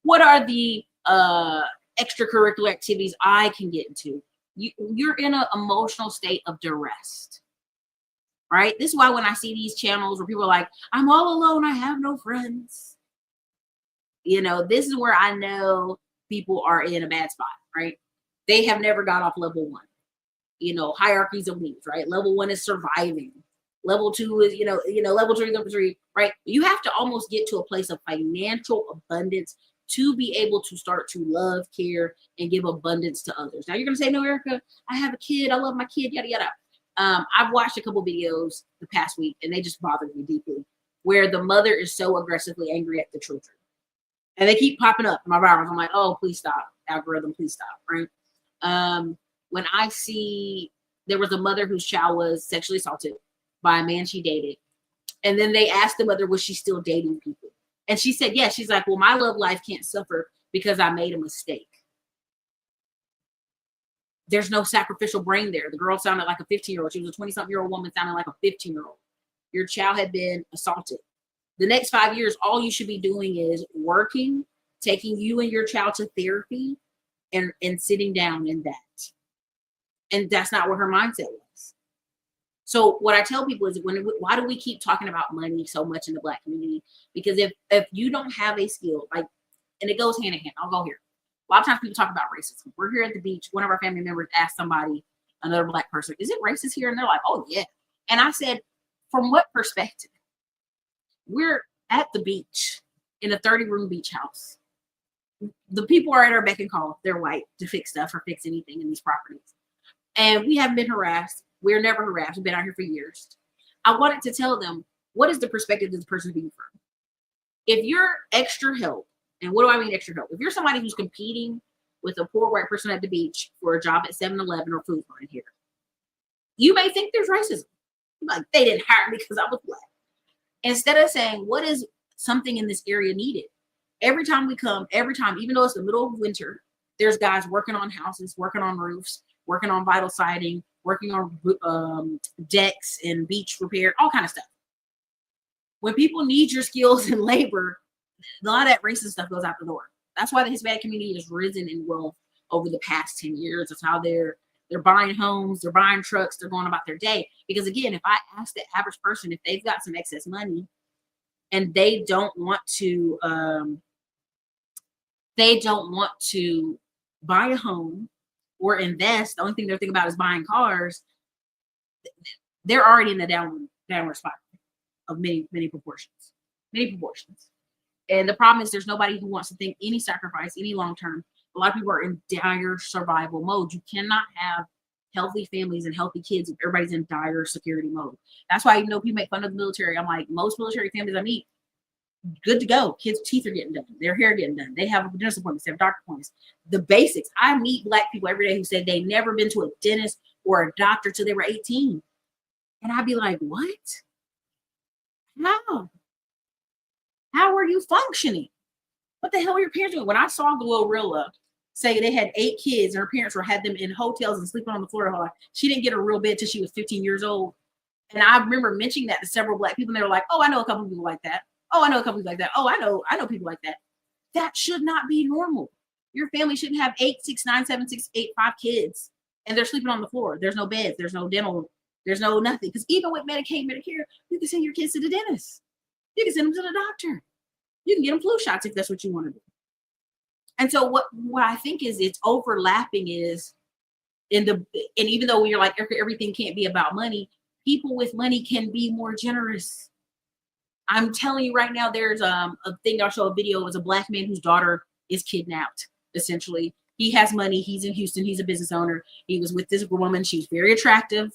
What are the extracurricular activities I can get into? You're in an emotional state of duress, right? This is why when I see these channels where people are like, I'm all alone, I have no friends. This is where I know people are in a bad spot, right? They have never got off level 1. Hierarchies of needs, right? Level 1 is surviving. Level 2 is, level 3, right? You have to almost get to a place of financial abundance to be able to start to love, care, and give abundance to others. Now you're going to say, no, Erica, I have a kid. I love my kid, yada, yada. I've watched a couple videos the past week and they just bothered me deeply where the mother is so aggressively angry at the children. And they keep popping up in my viral. I'm like, oh, please stop. Algorithm, please stop. Right. When I see there was a mother whose child was sexually assaulted by a man she dated. And then they asked the mother, was she still dating people? And she said, yes. She's like, well, my love life can't suffer because I made a mistake. There's no sacrificial brain there. The girl sounded like a 15-year-old. She was a 20-something-year-old woman sounding like a 15-year-old. Your child had been assaulted. The next 5 years, all you should be doing is working, taking you and your child to therapy, and sitting down in that. And that's not what her mindset was. So what I tell people is, why do we keep talking about money so much in the Black community? Because if you don't have a skill, like, and it goes hand in hand, I'll go here. A lot of times people talk about racism. We're here at the beach. One of our family members asked somebody, another Black person, is it racist here? And they're like, oh yeah. And I said, from what perspective? We're at the beach in a 30-room beach house. The people are at our beck and call. They're white to fix stuff or fix anything in these properties. And we haven't been harassed. We're never harassed. We've been out here for years. I wanted to tell them, what is the perspective of this person being from? If you're extra help, and what do I mean extra help? If you're somebody who's competing with a poor white person at the beach for a job at 7-Eleven or Food Line here, you may think there's racism. Like, they didn't hire me because I was Black. Instead of saying, what is something in this area needed? Every time we come, even though it's the middle of winter, there's guys working on houses, working on roofs, working on vital siding, working on decks and beach repair, all kind of stuff. When people need your skills and labor, a lot of that racist stuff goes out the door. That's why the Hispanic community has risen in wealth over the past 10 years. That's how they're buying homes, they're buying trucks, they're going about their day. Because again, if I ask the average person if they've got some excess money and they don't want to buy a home or invest, the only thing they're thinking about is buying cars, they're already in the downward spiral of many proportions. And the problem is there's nobody who wants to think any sacrifice, any long-term. A lot of people are in dire survival mode. You cannot have healthy families and healthy kids if everybody's in dire security mode. That's why, even though people make fun of the military, I'm like, most military families I meet, good to go. Kids' teeth are getting done. Their hair getting done. They have dentist appointments. They have doctor appointments. The basics. I meet Black people every day who said they never been to a dentist or a doctor till they were 18. And I'd be like, what? How are you functioning? What the hell are your parents doing? When I saw Glorilla say they had 8 kids and her parents had them in hotels and sleeping on the floor, she didn't get a real bed till she was 15 years old. And I remember mentioning that to several Black people, and they were like, oh, I know a couple of people like that. Oh, I know a couple people like that. Oh, I know people like that. That should not be normal. Your family shouldn't have 8, 6, 9, 7, 6, 8, 5 kids, and they're sleeping on the floor. There's no beds. There's no dental. There's no nothing. Because even with Medicaid, Medicare, you can send your kids to the dentist. You can send them to the doctor. You can get them flu shots if that's what you want to do. And so what I think is it's overlapping is and even though you're like everything can't be about money, people with money can be more generous. I'm telling you right now, there's a thing I'll show a video. It was a Black man whose daughter is kidnapped, essentially. He has money. He's in Houston. He's a business owner. He was with this woman. She's very attractive.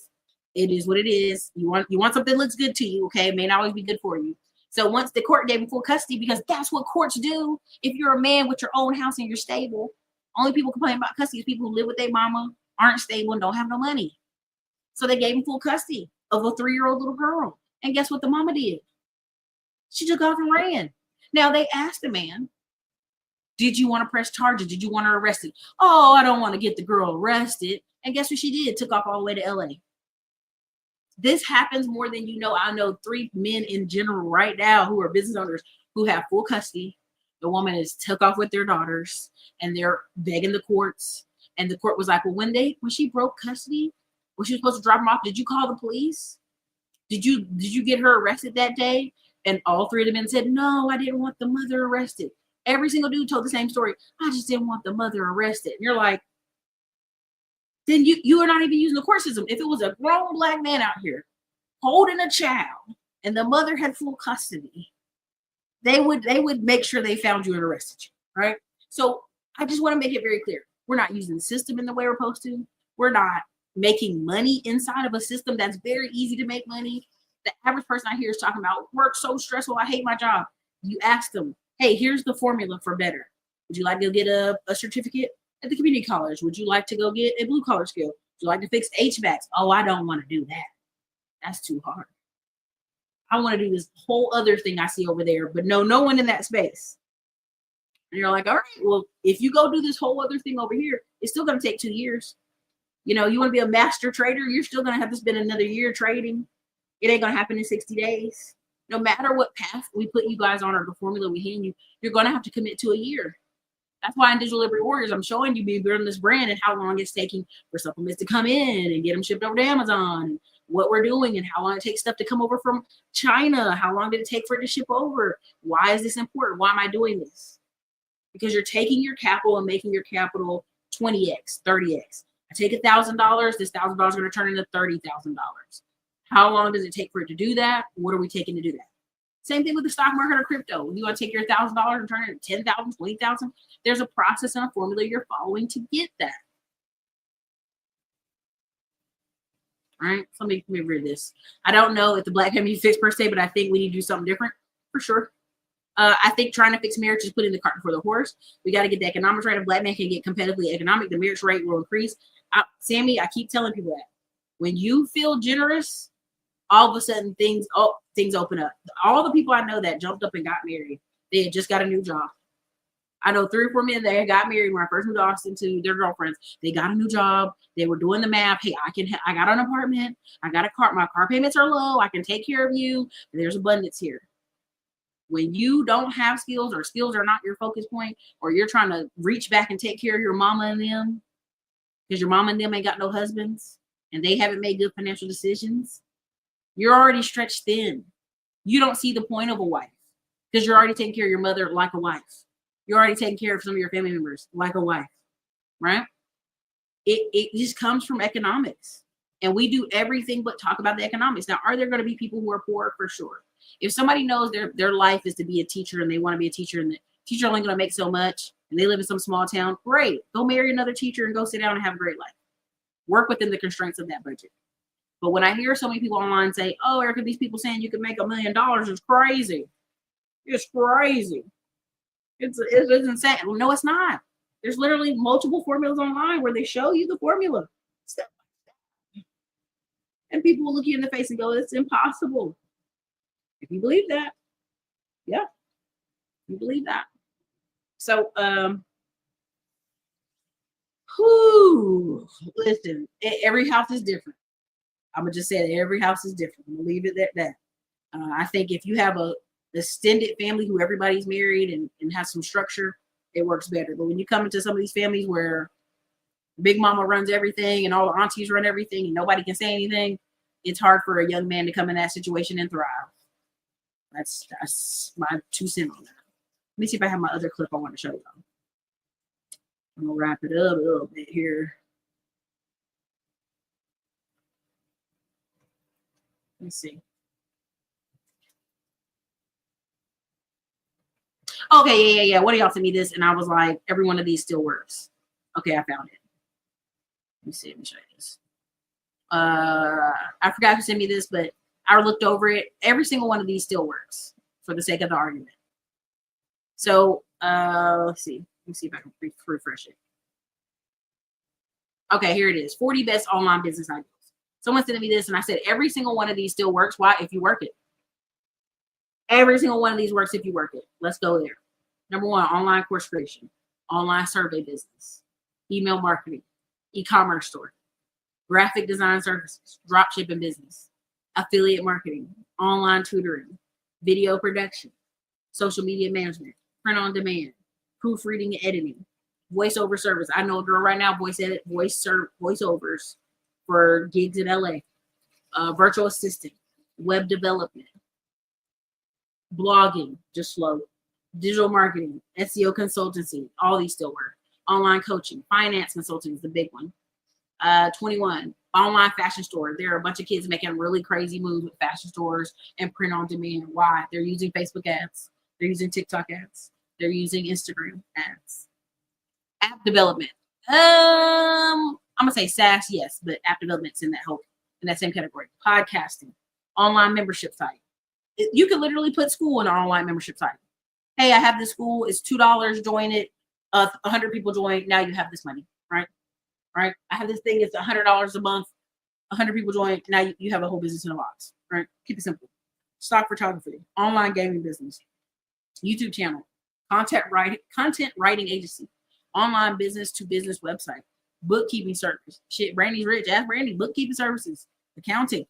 It is what it is. You want something that looks good to you, okay? It may not always be good for you. So once the court gave him full custody, because that's what courts do. If you're a man with your own house and you're stable, only people complaining about custody is people who live with their mama, aren't stable, and don't have no money. So they gave him full custody of a 3-year-old little girl. And guess what the mama did? She took off and ran. Now they asked the man, did you want to press charges? Did you want her arrested? Oh, I don't want to get the girl arrested. And guess what she did? Took off all the way to LA. This happens more than you know. I know 3 men in general right now who are business owners who have full custody. The woman is took off with their daughters and they're begging the courts. And the court was like, well, when she broke custody, when she was supposed to drop them off, did you call the police? Did you get her arrested that day? And all 3 of the men said, no, I didn't want the mother arrested. Every single dude told the same story. I just didn't want the mother arrested. And you're like, then you are not even using the court system. If it was a grown Black man out here holding a child and the mother had full custody, they would make sure they found you and arrested you, right? So I just want to make it very clear. We're not using the system in the way we're supposed to. We're not making money inside of a system that's very easy to make money. The average person I hear is talking about work so stressful, I hate my job. You ask them, hey, here's the formula for better. Would you like to get a certificate at the community college? Would you like to go get a blue collar skill? Would you like to fix HVACs? Oh, I don't want to do that. That's too hard. I want to do this whole other thing I see over there, but no one in that space. And you're like, all right, well, if you go do this whole other thing over here, it's still going to take 2 years. You know, you want to be a master trader, you're still going to have to spend another year trading. It ain't going to happen in 60 days. No matter what path we put you guys on or the formula we hand you, you're going to have to commit to a year. That's why in Digital Liberty Warriors, I'm showing you me building this brand and how long it's taking for supplements to come in and get them shipped over to Amazon, what we're doing and how long it takes stuff to come over from China. How long did it take for it to ship over? Why is this important? Why am I doing this? Because you're taking your capital and making your capital 20x, 30x. I take $1,000, this $1,000 is going to turn into $30,000. How long does it take for it to do that? What are we taking to do that? Same thing with the stock market or crypto. You want to take your $1,000 and turn it into 10,000, 20,000. There's a process and a formula you're following to get that. All right, so let me read this. I don't know if the black family fix per se, but I think we need to do something different for sure. I think trying to fix marriage is putting the cart before the horse. We got to get the economics right. If black men can get competitively economic, the marriage rate will increase. Sammy, I keep telling people that when you feel generous, all of a sudden things open up. All the people I know that jumped up and got married, they had just got a new job. I know 3 or 4 men that got married when I first moved to Austin to their girlfriends. They got a new job. They were doing the math. Hey, I got an apartment. I got a car. My car payments are low. I can take care of you. There's abundance here. When you don't have skills or skills are not your focus point, or you're trying to reach back and take care of your mama and them because your mama and them ain't got no husbands and they haven't made good financial decisions, you're already stretched thin. You don't see the point of a wife because you're already taking care of your mother like a wife. You're already taking care of some of your family members like a wife, right? It just comes from economics. And we do everything but talk about the economics. Now, are there going to be people who are poor? For sure. If somebody knows their life is to be a teacher and they want to be a teacher and the teacher only going to make so much and they live in some small town, great. Go marry another teacher and go sit down and have a great life. Work within the constraints of that budget. But when I hear so many people online say, oh, Erica, these people saying you can make $1 million is crazy. It's crazy. It's insane. Well, no, it's not. There's literally multiple formulas online where they show you the formula. Step by step. And people will look you in the face and go, it's impossible. If you believe that, yeah, you believe that. So, listen, every house is different. I'm gonna just say that every house is different. I'm gonna leave it at that. I think if you have a extended family who everybody's married and has some structure, it works better. But when you come into some of these families where Big Mama runs everything and all the aunties run everything and nobody can say anything, it's hard for a young man to come in that situation and thrive. That's my 2 cents on that. Let me see if I have my other clip I want to show you. I'm gonna wrap it up a little bit here. Let's see. Okay, yeah. One of y'all sent me this, and I was like, every one of these still works. Okay, I found it. Let me see. Let me show you this. I forgot who sent me this, but I looked over it. Every single one of these still works for the sake of the argument. So let's see. Let me see if I can refresh it. Okay, here it is. 40 best online business ideas. Someone sent me this, and I said every single one of these still works. Why? If you work it. Every single one of these works if you work it. Let's go there. Number 1, online course creation, online survey business, email marketing, e-commerce store, graphic design services, drop shipping business, affiliate marketing, online tutoring, video production, social media management, print on demand, proofreading and editing, voiceover service. I know a girl right now, voiceovers for gigs in LA, virtual assistant, web development, blogging, just slow, digital marketing, SEO consultancy, all these still work. Online coaching, finance consulting is the big one. 21, online fashion store. There are a bunch of kids making really crazy moves with fashion stores and print on demand. Why? They're using Facebook ads. They're using TikTok ads. They're using Instagram ads. App development. I'm gonna say SaaS, yes, but app development's in that same category. Podcasting, online membership site. You can literally put school in an online membership site. Hey, I have this school. It's $2. Join it. 100 people join. Now you have this money, right? Right. I have this thing. It's $100 a month. 100 people join. Now you have a whole business in a box, right? Keep it simple. Stock photography, online gaming business, YouTube channel, content writing agency, online business to business website, bookkeeping service. Shit, Brandy's rich. Ask Brandy. Bookkeeping services, accounting,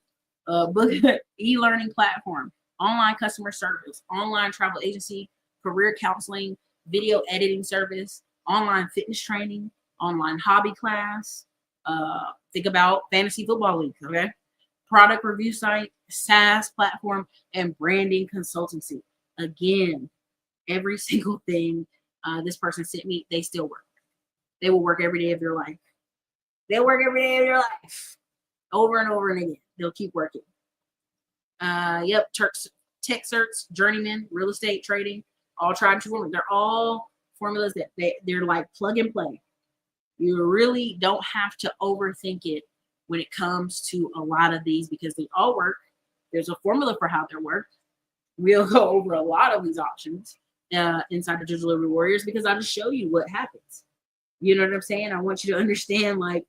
book e-learning platform, online customer service, online travel agency, career counseling, video editing service, online fitness training, online hobby class. Think about fantasy football leagues, okay? Product review site, SaaS platform, and branding consultancy. Again, every single thing this person sent me, they still work. They will work every day of their life. They'll work every day of their life. Over and over and again. They'll keep working. Yep, tech certs, journeyman, real estate trading, all tried and true. They're all formulas that they're like plug and play. You really don't have to overthink it when it comes to a lot of these because they all work. There's a formula for how they work. We'll go over a lot of these options inside the Digital Liberty Warriors because I'll just show you what happens. You know what I'm saying? I want you to understand like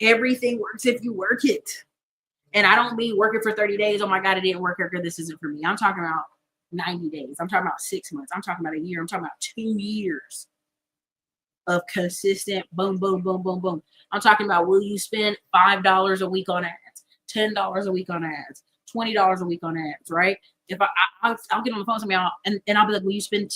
everything works if you work it. And I don't mean working for 30 days. Oh my God, it didn't work. Or this isn't for me. I'm talking about 90 days. I'm talking about 6 months. I'm talking about a year. I'm talking about 2 years of consistent boom, boom, boom, boom, boom. I'm talking about will you spend $5 a week on ads, $10 a week on ads, $20 a week on ads, right? If I'll get on the phone with somebody and I'll be like, will you spend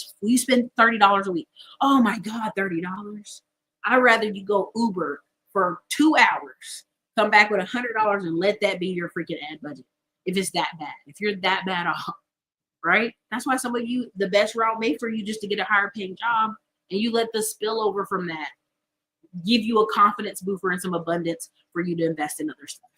$30 a week? Oh my God, $30. I'd rather you go Uber for 2 hours, come back with $100 and let that be your freaking ad budget. If it's that bad, if you're that bad off, right? That's why some of you, the best route made for you just to get a higher paying job. And you let the spillover from that give you a confidence booster and some abundance for you to invest in other stuff.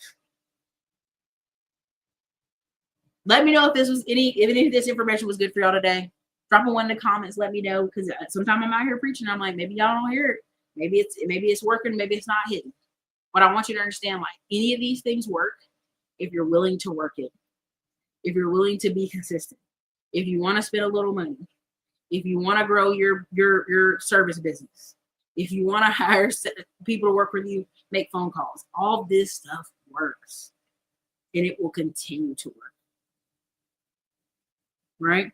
Let me know if this was even if this information was good for y'all today. Drop a one in the comments. Let me know because sometimes I'm out here preaching. I'm like, maybe y'all don't hear it. Maybe it's working. Maybe it's not hitting. But I want you to understand, like any of these things work if you're willing to work it. If you're willing to be consistent. If you want to spend a little money. If you want to grow your service business, if you want to hire people to work with you, make phone calls, all this stuff works and it will continue to work. Right?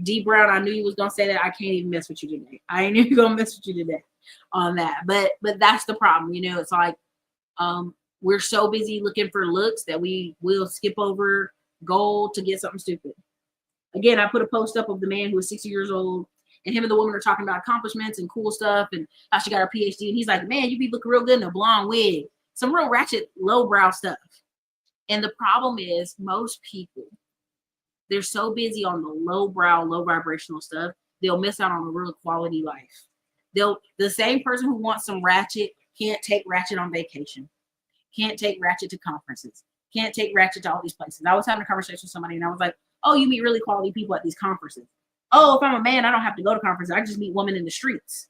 D Brown, I knew you was going to say that. I can't even mess with you today. I ain't even going to mess with you today on that. But that's the problem. You know, it's like we're so busy looking for looks that we will skip over goal to get something stupid. Again, I put a post up of the man who was 60 years old, and him and the woman are talking about accomplishments and cool stuff and how she got her PhD. And he's like, man, you be looking real good in a blonde wig. Some real ratchet, lowbrow stuff. And the problem is most people, they're so busy on the lowbrow, low vibrational stuff, they'll miss out on a real quality life. The same person who wants some ratchet can't take ratchet on vacation, can't take ratchet to conferences, can't take ratchet to all these places. I was having a conversation with somebody and I was like, oh, you meet really quality people at these conferences. Oh, if I'm a man, I don't have to go to conferences. I just meet women in the streets.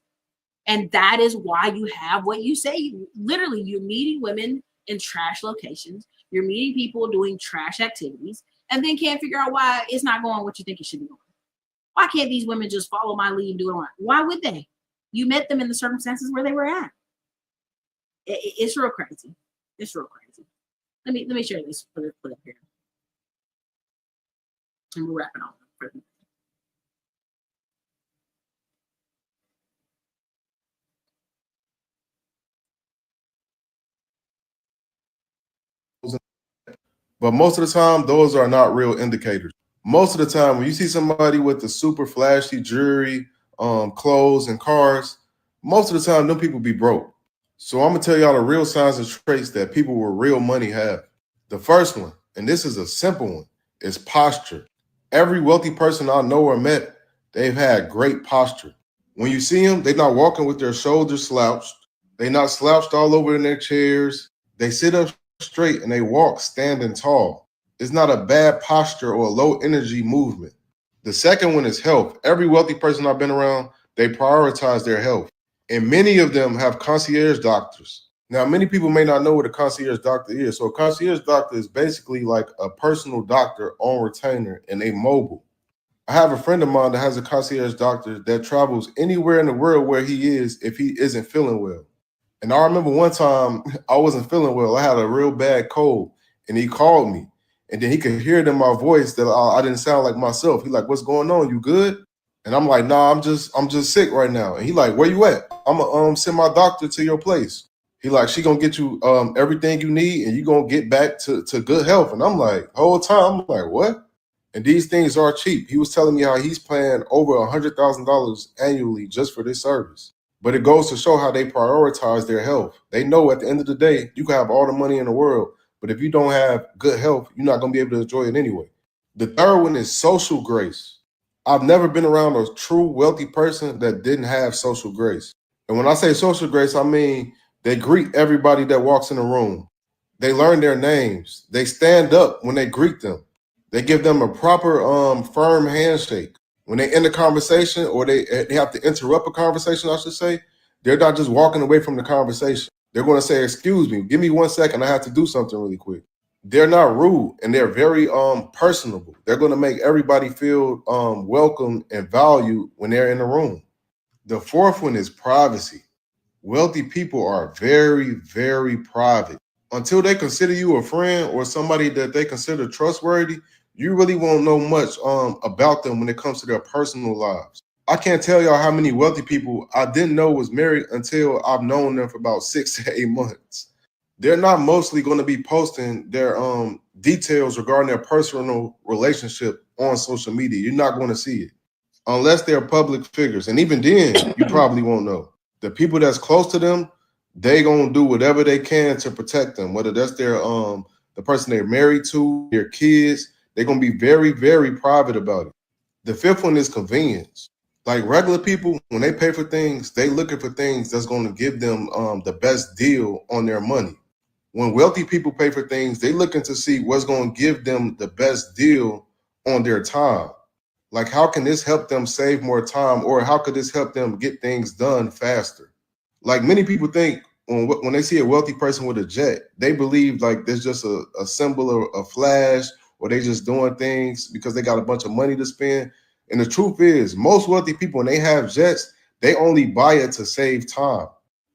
And that is why you have what you say. Literally, you're meeting women in trash locations. You're meeting people doing trash activities and then can't figure out why it's not going what you think it should be going. Why can't these women just follow my lead and do it? Why would they? You met them in the circumstances where they were at. It's real crazy. It's real crazy. Let me share this put up here. And we're wrapping up. But most of the time, those are not real indicators. Most of the time, when you see somebody with the super flashy jewelry, clothes, and cars, most of the time, them people be broke. So I'm gonna tell y'all the real signs and traits that people with real money have. The first one, and this is a simple one, is posture. Every wealthy person I know or met, they've had great posture. When you see them, they're not walking with their shoulders slouched. They're not slouched all over in their chairs. They sit up straight and they walk standing tall. It's not a bad posture or a low energy movement. The second one is health. Every wealthy person I've been around, they prioritize their health. And many of them have concierge doctors. Now, many people may not know what a concierge doctor is. So a concierge doctor is basically like a personal doctor on retainer and they mobile. I have a friend of mine that has a concierge doctor that travels anywhere in the world where he is if he isn't feeling well. And I remember one time I wasn't feeling well. I had a real bad cold, and he called me, and then he could hear it in my voice that I didn't sound like myself. He's like, "What's going on? You good?" And I'm like, "Nah, I'm just sick right now." And he like, "Where you at?" I'm gonna send my doctor to your place. He like, "She gonna get you everything you need, and you gonna get back to good health." And I'm like, whole time I'm like, "What?" And these things are cheap. He was telling me how he's paying over $100,000 annually just for this service. But it goes to show how they prioritize their health. They know at the end of the day, you can have all the money in the world, but if you don't have good health, you're not going to be able to enjoy it anyway. The third one is social grace. I've never been around a true wealthy person that didn't have social grace. And when I say social grace, I mean they greet everybody that walks in the room. They learn their names. They stand up when they greet them. They give them a proper firm handshake. When they end a conversation or they have to interrupt a conversation, I should say, they're not just walking away from the conversation. They're going to say, "Excuse me, give me 1 second. I have to do something really quick." They're not rude, and they're very personable. They're going to make everybody feel welcome and valued when they're in the room. The fourth one is privacy. Wealthy people are very, very private. Until they consider you a friend or somebody that they consider trustworthy, you really won't know much about them when it comes to their personal lives. I can't tell y'all how many wealthy people I didn't know was married until I've known them for about 6 to 8 months. They're not mostly going to be posting their details regarding their personal relationship on social media. You're not going to see it unless they're public figures. And even then, you probably won't know. The people that's close to them, they gonna do whatever they can to protect them, whether that's their the person they're married to, their kids. They're gonna be very, very private about it. The fifth one is convenience. Like regular people, when they pay for things, they looking for things that's gonna give them the best deal on their money. When wealthy people pay for things, they looking to see what's gonna give them the best deal on their time. Like, how can this help them save more time, or how could this help them get things done faster? Like many people think when they see a wealthy person with a jet, they believe like there's just a symbol or a flash, or they just doing things because they got a bunch of money to spend. And the truth is, most wealthy people, when they have jets, they only buy it to save time.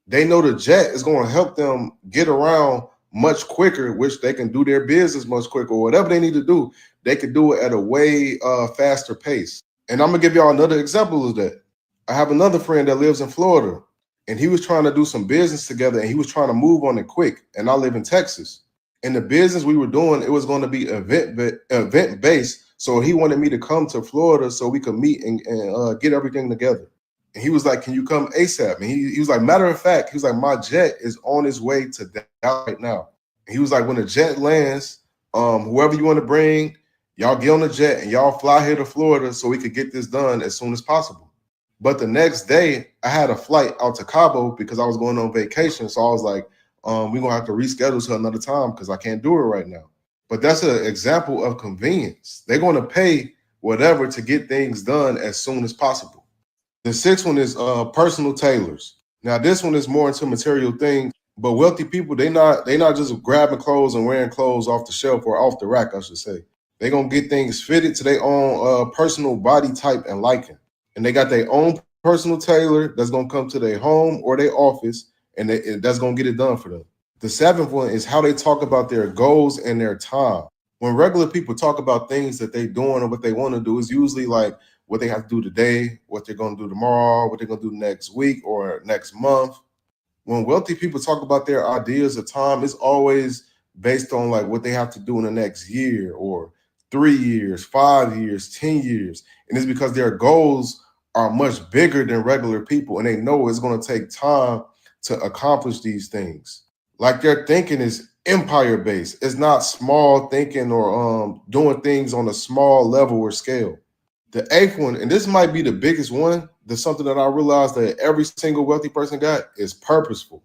They know the jet is going to help them get around much quicker, which they can do their business much quicker, or whatever they need to do. They could do it at a way faster pace. And I'm gonna give y'all another example of that. I have another friend that lives in Florida, and he was trying to do some business together, and he was trying to move on it quick. And I live in Texas. And the business we were doing, it was going to be event based. So he wanted me to come to Florida so we could meet and get everything together. And he was like, "Can you come ASAP?" And he was like, matter of fact, he was like, "My jet is on its way to Dallas right now." And he was like, "When the jet lands, whoever you want to bring, y'all get on the jet and y'all fly here to Florida so we could get this done as soon as possible." But the next day, I had a flight out to Cabo because I was going on vacation. So I was like, we're going to have to reschedule to another time because I can't do it right now. But that's an example of convenience. They're going to pay whatever to get things done as soon as possible. The sixth one is personal tailors. Now, this one is more into material things, but wealthy people, they not just grabbing clothes and wearing clothes off the shelf or off the rack, I should say. They're going to get things fitted to their own personal body type and liking. And they got their own personal tailor that's going to come to their home or their office, and that's going to get it done for them. The seventh one is how they talk about their goals and their time. When regular people talk about things that they're doing or what they want to do, it's usually like what they have to do today, what they're going to do tomorrow, what they're going to do next week or next month. When wealthy people talk about their ideas of time, it's always based on like what they have to do in the next year or 3 years, 5 years, 10 years. And it's because their goals are much bigger than regular people, and they know it's going to take time to accomplish these things. Like their thinking is empire based. It's not small thinking or doing things on a small level or scale. The eighth one, and this might be the biggest one, that's something that I realized that every single wealthy person got, is purposeful.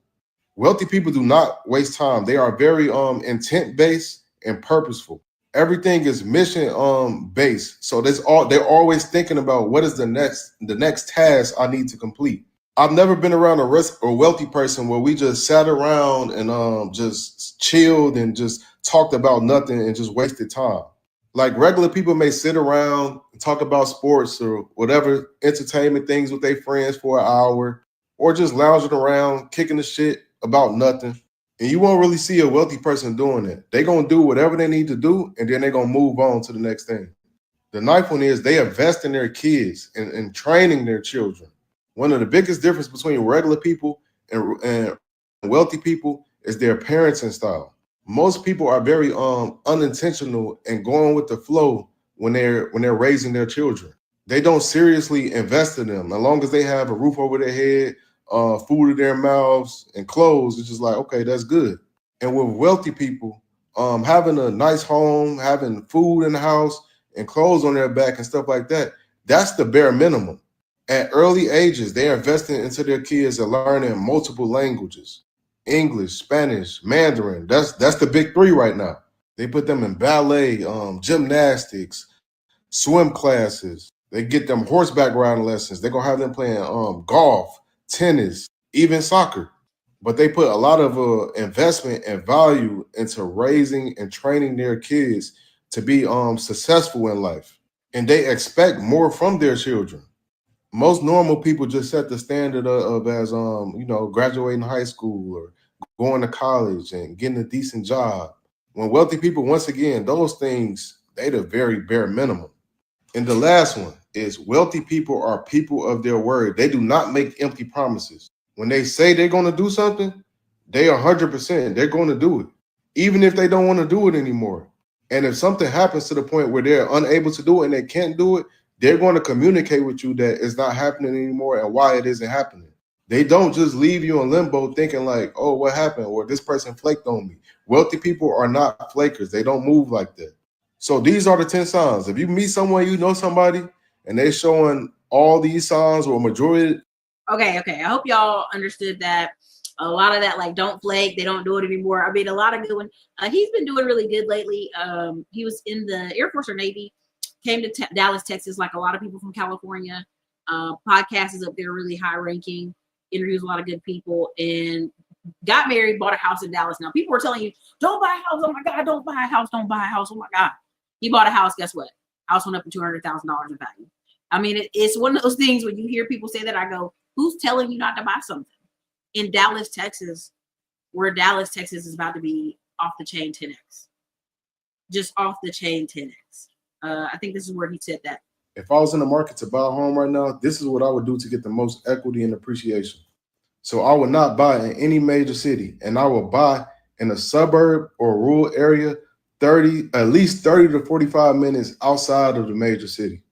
Wealthy people do not waste time. They are very intent based and purposeful. Everything is mission based. So they're always thinking about what is the next task I need to complete. I've never been around a wealthy person where we just sat around and just chilled and just talked about nothing and just wasted time. Like regular people may sit around and talk about sports or whatever entertainment things with their friends for an hour, or just lounging around, kicking the shit about nothing. And you won't really see a wealthy person doing that. They're going to do whatever they need to do, and then they're going to move on to the next thing. The ninth one is they invest in their kids and training their children. One of the biggest difference between regular people and wealthy people is their parenting style. Most people are very unintentional and going with the flow when they're raising their children. They don't seriously invest in them. As long as they have a roof over their head, food in their mouths, and clothes, it's just like, okay, that's good. And with wealthy people, having a nice home, having food in the house, and clothes on their back and stuff like that, that's the bare minimum. At early ages, they're investing into their kids and learning multiple languages. English, Spanish, Mandarin. That's the big three right now. They put them in ballet, gymnastics, swim classes. They get them horseback riding lessons. They're gonna have them playing golf, tennis, even soccer. But they put a lot of investment and value into raising and training their kids to be successful in life. And they expect more from their children. Most normal people just set the standard of as graduating high school or going to college and getting a decent job. When wealthy people, once again, those things, they the very bare minimum. And the last one is wealthy people are people of their word. They do not make empty promises. When they say they're going to do something, they are 100%. They're going to do it, even if they don't want to do it anymore. And if something happens to the point where they're unable to do it and they can't do it, they're going to communicate with you that it's not happening anymore and why it isn't happening. They don't just leave you in limbo thinking like, oh, what happened? Or this person flaked on me. Wealthy people are not flakers. They don't move like that. So these are the 10 signs. If you meet someone, you know somebody, and they're showing all these signs or majority. Okay. I hope y'all understood that. A lot of that, like, don't flake, they don't do it anymore. I mean, a lot of good one. He's been doing really good lately. He was in the Air Force or Navy, came to Dallas, Texas, like a lot of people from California. Podcast is up there, really high ranking, interviews a lot of good people, and got married, bought a house in Dallas. Now, people were telling you, don't buy a house. Oh my God, don't buy a house. Don't buy a house. Oh my God. He bought a house. Guess what? House went up to $200,000 in value. I mean, it's one of those things when you hear people say that, I go, who's telling you not to buy something? In Dallas, Texas, where Dallas, Texas is about to be off the chain 10x. Just off the chain 10x. I think this is where he said that. If I was in the market to buy a home right now, this is what I would do to get the most equity and appreciation. So I would not buy in any major city, and I would buy in a suburb or rural area, at least 30 to 45 minutes outside of the major city.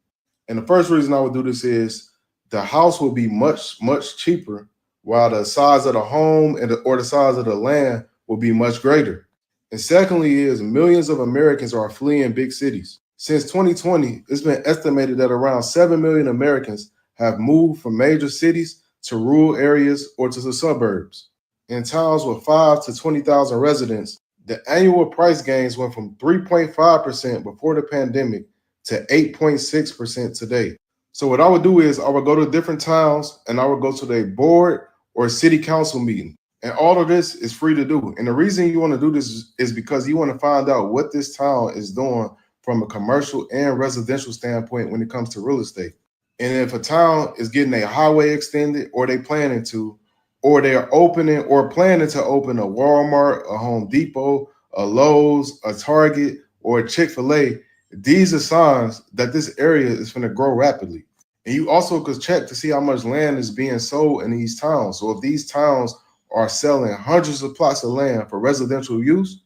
And the first reason I would do this is the house will be much, much cheaper, while the size of the home or the size of the land will be much greater. And secondly is millions of Americans are fleeing big cities. Since 2020, it's been estimated that around 7 million Americans have moved from major cities to rural areas or to the suburbs. In towns with 5 to 20,000 residents, the annual price gains went from 3.5% before the pandemic to 8.6% today. So what I would do is I would go to different towns and I would go to their board or city council meeting. And all of this is free to do. And the reason you want to do this is because you want to find out what this town is doing from a commercial and residential standpoint when it comes to real estate. And if a town is getting a highway extended, or they planning to, or they're opening or planning to open a Walmart, a Home Depot, a Lowe's, a Target, or a Chick-fil-A, these are signs that this area is going to grow rapidly. And you also could check to see how much land is being sold in these towns. So if these towns are selling hundreds of plots of land for residential use,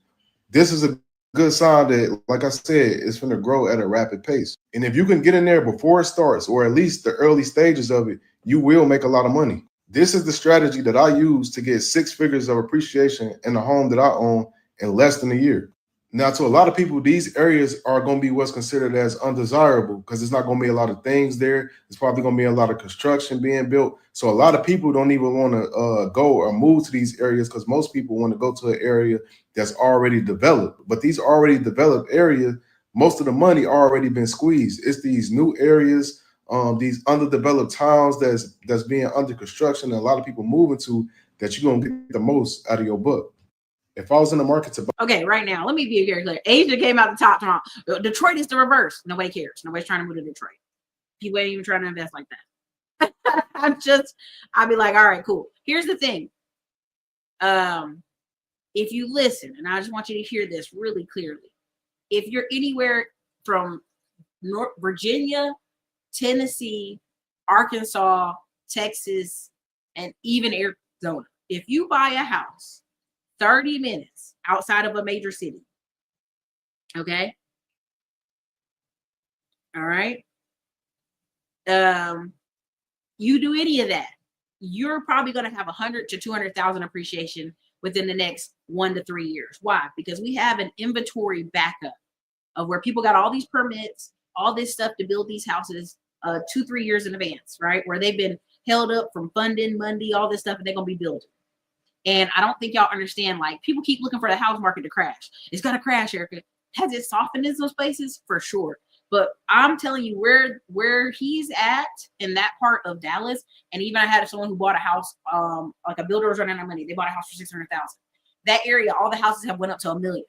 this is a good sign that, like I said, it's going to grow at a rapid pace. And if you can get in there before it starts, or at least the early stages of it, you will make a lot of money. This is the strategy that I use to get 6 figures of appreciation in the home that I own in less than a year. Now, to a lot of people, these areas are going to be what's considered as undesirable because there's not going to be a lot of things there. It's probably going to be a lot of construction being built. So a lot of people don't even want to go or move to these areas because most people want to go to an area that's already developed. But these already developed areas, most of the money already been squeezed. It's these new areas, these underdeveloped towns that's being under construction and a lot of people moving to that you're going to get the most out of your book. If I was in the market to buy, Okay, right now, let me be very clear. Asia came out the top tomorrow. Detroit is the reverse. Nobody cares. Nobody's trying to move to Detroit. People ain't even trying to invest like that. I'd be like, all right, cool. Here's the thing. If you listen, and I just want you to hear this really clearly. If you're anywhere from Virginia, Tennessee, Arkansas, Texas, and even Arizona, if you buy a house 30 minutes outside of a major city, okay? All right. You do any of that, you're probably going to have 100 to 200,000 appreciation within the next 1 to 3 years. Why? Because we have an inventory backup of where people got all these permits, all this stuff to build these houses 2-3 years in advance, right? Where they've been held up from funding, money, all this stuff, and they're going to be building. And I don't think y'all understand, like, people keep looking for the house market to crash. It's going to crash, Erica. Has it softened in those places? For sure. But I'm telling you, where he's at in that part of Dallas, and even I had someone who bought a house, like a builder was running out of money. They bought a house for 600,000. That area, all the houses have went up to $1 million.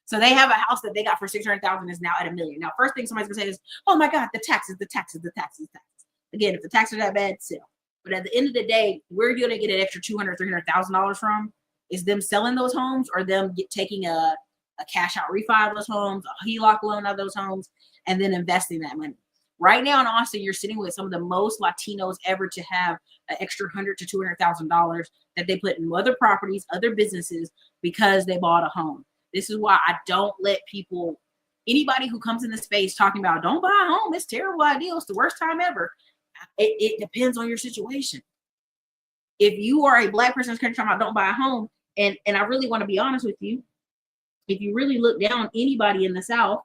So they have a house that they got for 600,000 is now at $1 million. Now, first thing somebody's gonna say is, "Oh my God, the taxes, the taxes, the taxes, the taxes." Again, if the taxes are that bad, sell. But at the end of the day, where you're gonna get an extra $200,000, $300,000 from is them selling those homes or them taking a cash out refi of those homes, a HELOC loan of those homes, and then investing that money. Right now in Austin, you're sitting with some of the most Latinos ever to have an extra $100,000 to $200,000 that they put in other properties, other businesses, because they bought a home. This is why I don't let people, anybody who comes in the space talking about don't buy a home, it's a terrible idea, it's the worst time ever. It depends on your situation. If you are a Black person in this country talking about don't buy a home, and I really want to be honest with you, if you really look down anybody in the South,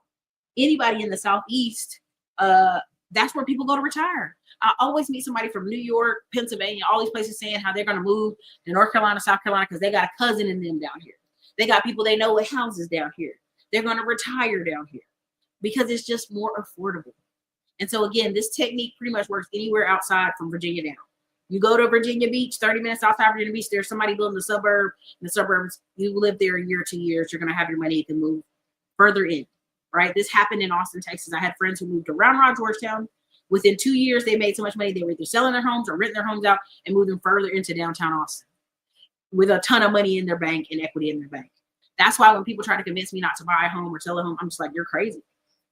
anybody in the Southeast, that's where people go to retire. I always meet somebody from New York, Pennsylvania, all these places saying how they're going to move to North Carolina, South Carolina, because they got a cousin in them down here. They got people they know with houses down here. They're going to retire down here because it's just more affordable. And so again, this technique pretty much works anywhere outside from Virginia down. You go to Virginia Beach, 30 minutes outside Virginia Beach, there's somebody building a suburb. In the suburbs, you live there a year, 2 years, you're going to have your money, you can move further in, right? This happened in Austin, Texas. I had friends who moved to Round Rock, Georgetown. Within 2 years, they made so much money, they were either selling their homes or renting their homes out and moving further into downtown Austin with a ton of money in their bank and equity in their bank. That's why when people try to convince me not to buy a home or sell a home, I'm just like, you're crazy.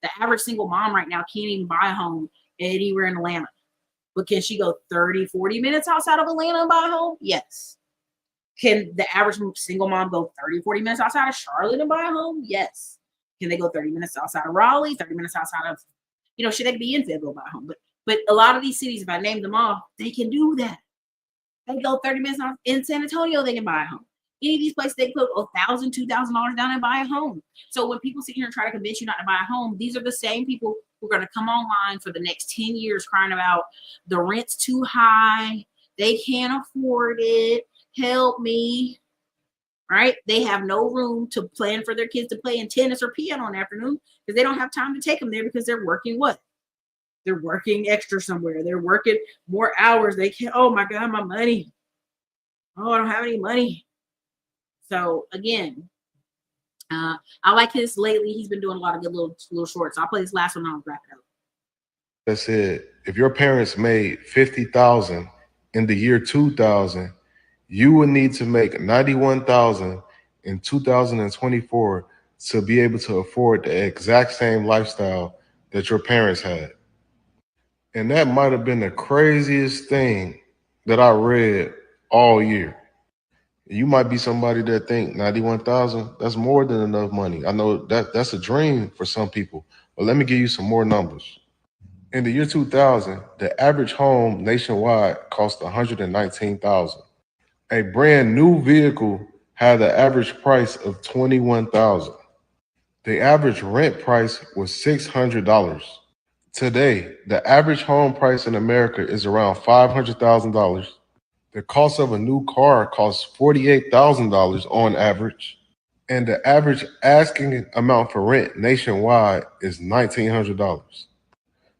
The average single mom right now can't even buy a home anywhere in Atlanta. But can she go 30, 40 minutes outside of Atlanta and buy a home? Yes. Can the average single mom go 30, 40 minutes outside of Charlotte and buy a home? Yes. Can they go 30 minutes outside of Raleigh, 30 minutes outside of, should they be in Fayetteville buy a home? But a lot of these cities, if I name them all, they can do that. They go 30 minutes out in San Antonio, they can buy a home. Any of these places, they put $1,000, $2,000 down and buy a home. So when people sit here and try to convince you not to buy a home, these are the same people who are going to come online for the next 10 years crying about the rent's too high, they can't afford it, help me, right? They have no room to plan for their kids to play in tennis or piano in the afternoon because they don't have time to take them there because they're working what? They're working extra somewhere. They're working more hours. They can't, oh my God, my money. Oh, I don't have any money. So again, I like his lately. He's been doing a lot of good little shorts. I'll play this last one and I'll wrap it up. that said, if your parents made 50,000 in the year 2000, you would need to make 91,000 in 2024 to be able to afford the exact same lifestyle that your parents had. And that might have been the craziest thing that I read all year. You might be somebody that think 91,000, that's more than enough money. I know that's a dream for some people, but let me give you some more numbers. In the year 2000, the average home nationwide cost $119,000. A brand new vehicle had the average price of $21,000. The average rent price was $600. Today, the average home price in America is around $500,000. The cost of a new car costs $48,000 on average, and the average asking amount for rent nationwide is $1,900.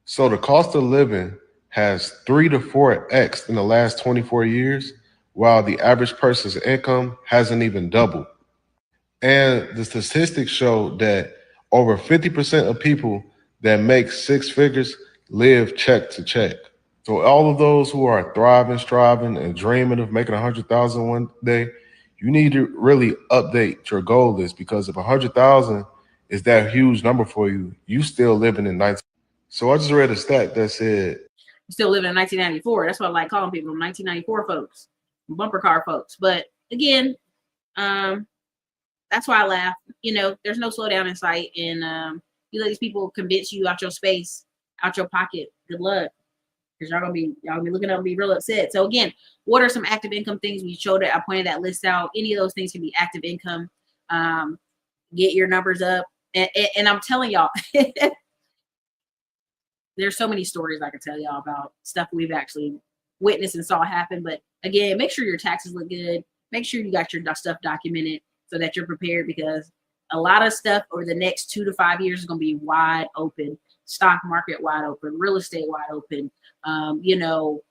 So the cost of living has 3 to 4x in the last 24 years, while the average person's income hasn't even doubled. And the statistics show that over 50% of people that make six figures live check to check. So all of those who are thriving, striving, and dreaming of making 100,000 one day, you need to really update your goal list, because if 100,000 is that huge number for you, you still living in 19. So I just read a stat that said still living in 1994. That's what I like calling people 1994 folks, bumper car folks. But again, that's why I laugh. You know, there's no slowdown in sight, and you let these people convince you out your space, out your pocket. Good luck, because y'all gonna be looking up and be real upset. So again, what are some active income things? We showed it. I pointed that list out. Any of those things can be active income. Get your numbers up, and I'm telling y'all. There's so many stories I could tell y'all about stuff we've actually witnessed and saw happen. But again, make sure your taxes look good. Make sure you got your stuff documented so that you're prepared, because a lot of stuff over the next 2 to 5 years is going to be wide open. Stock market wide open, real estate wide open. You know,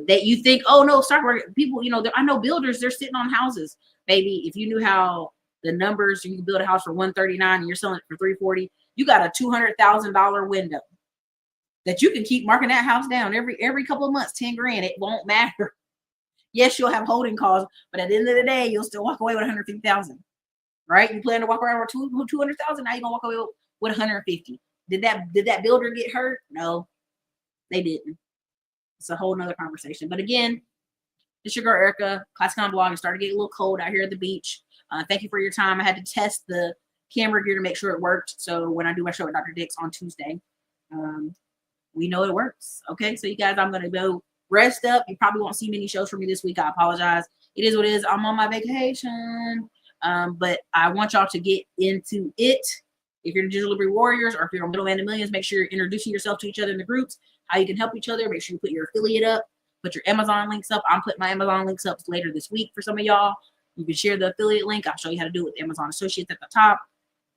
that you think, oh no, stock market people, you know, I know builders, they're sitting on houses. Baby, if you knew how the numbers, you can build a house for $139 and you're selling it for $340, you got a $200,000 window that you can keep marking that house down every couple of months, 10 grand. It won't matter. Yes, you'll have holding costs, but at the end of the day, you'll still walk away with 150,000, right? You plan to walk around with 200,000. Now you're gonna walk away with 150. Did that builder get hurt? No, they didn't. It's a whole nother conversation. But again, it's your girl Erica, Classic On Blog. It started getting a little cold out here at the beach. Thank you for your time. I had to test the camera gear to make sure it worked. So when I do my show with Dr. Dix on Tuesday, we know it works. Okay, so you guys, I'm gonna go rest up. You probably won't see many shows from me this week. I apologize. It is what it is. I'm on my vacation, but I want y'all to get into it. If you're in Digital Liberty Warriors, or if you're on Middleman to Millions, make sure you're introducing yourself to each other in the groups, how you can help each other. Make sure you put your affiliate up, put your Amazon links up. I'm putting my Amazon links up later this week for some of y'all. You can share the affiliate link. I'll show you how to do it with Amazon Associates at the top.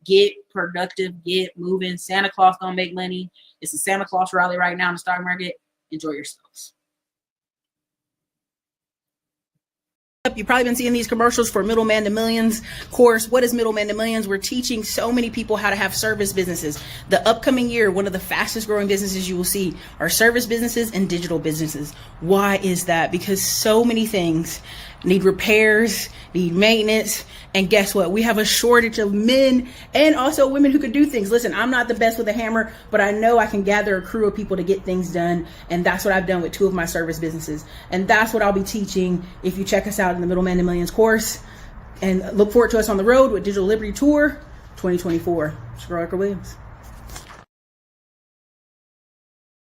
Get productive, get moving. Santa Claus gonna make money. It's a Santa Claus rally right now in the stock market. Enjoy yourselves. You've probably been seeing these commercials for Middleman to Millions course. What is Middleman to Millions? We're teaching so many people how to have service businesses. The upcoming year, one of the fastest growing businesses you will see are service businesses and digital businesses. Why is that? Because so many things need repairs, need maintenance, and guess what? We have a shortage of men and also women who can do things. Listen, I'm not the best with a hammer, but I know I can gather a crew of people to get things done, and that's what I've done with 2 of my service businesses. And that's what I'll be teaching if you check us out in the Middleman to Millions course. And look forward to us on the road with Digital Liberty Tour 2024. It's Erica Williams.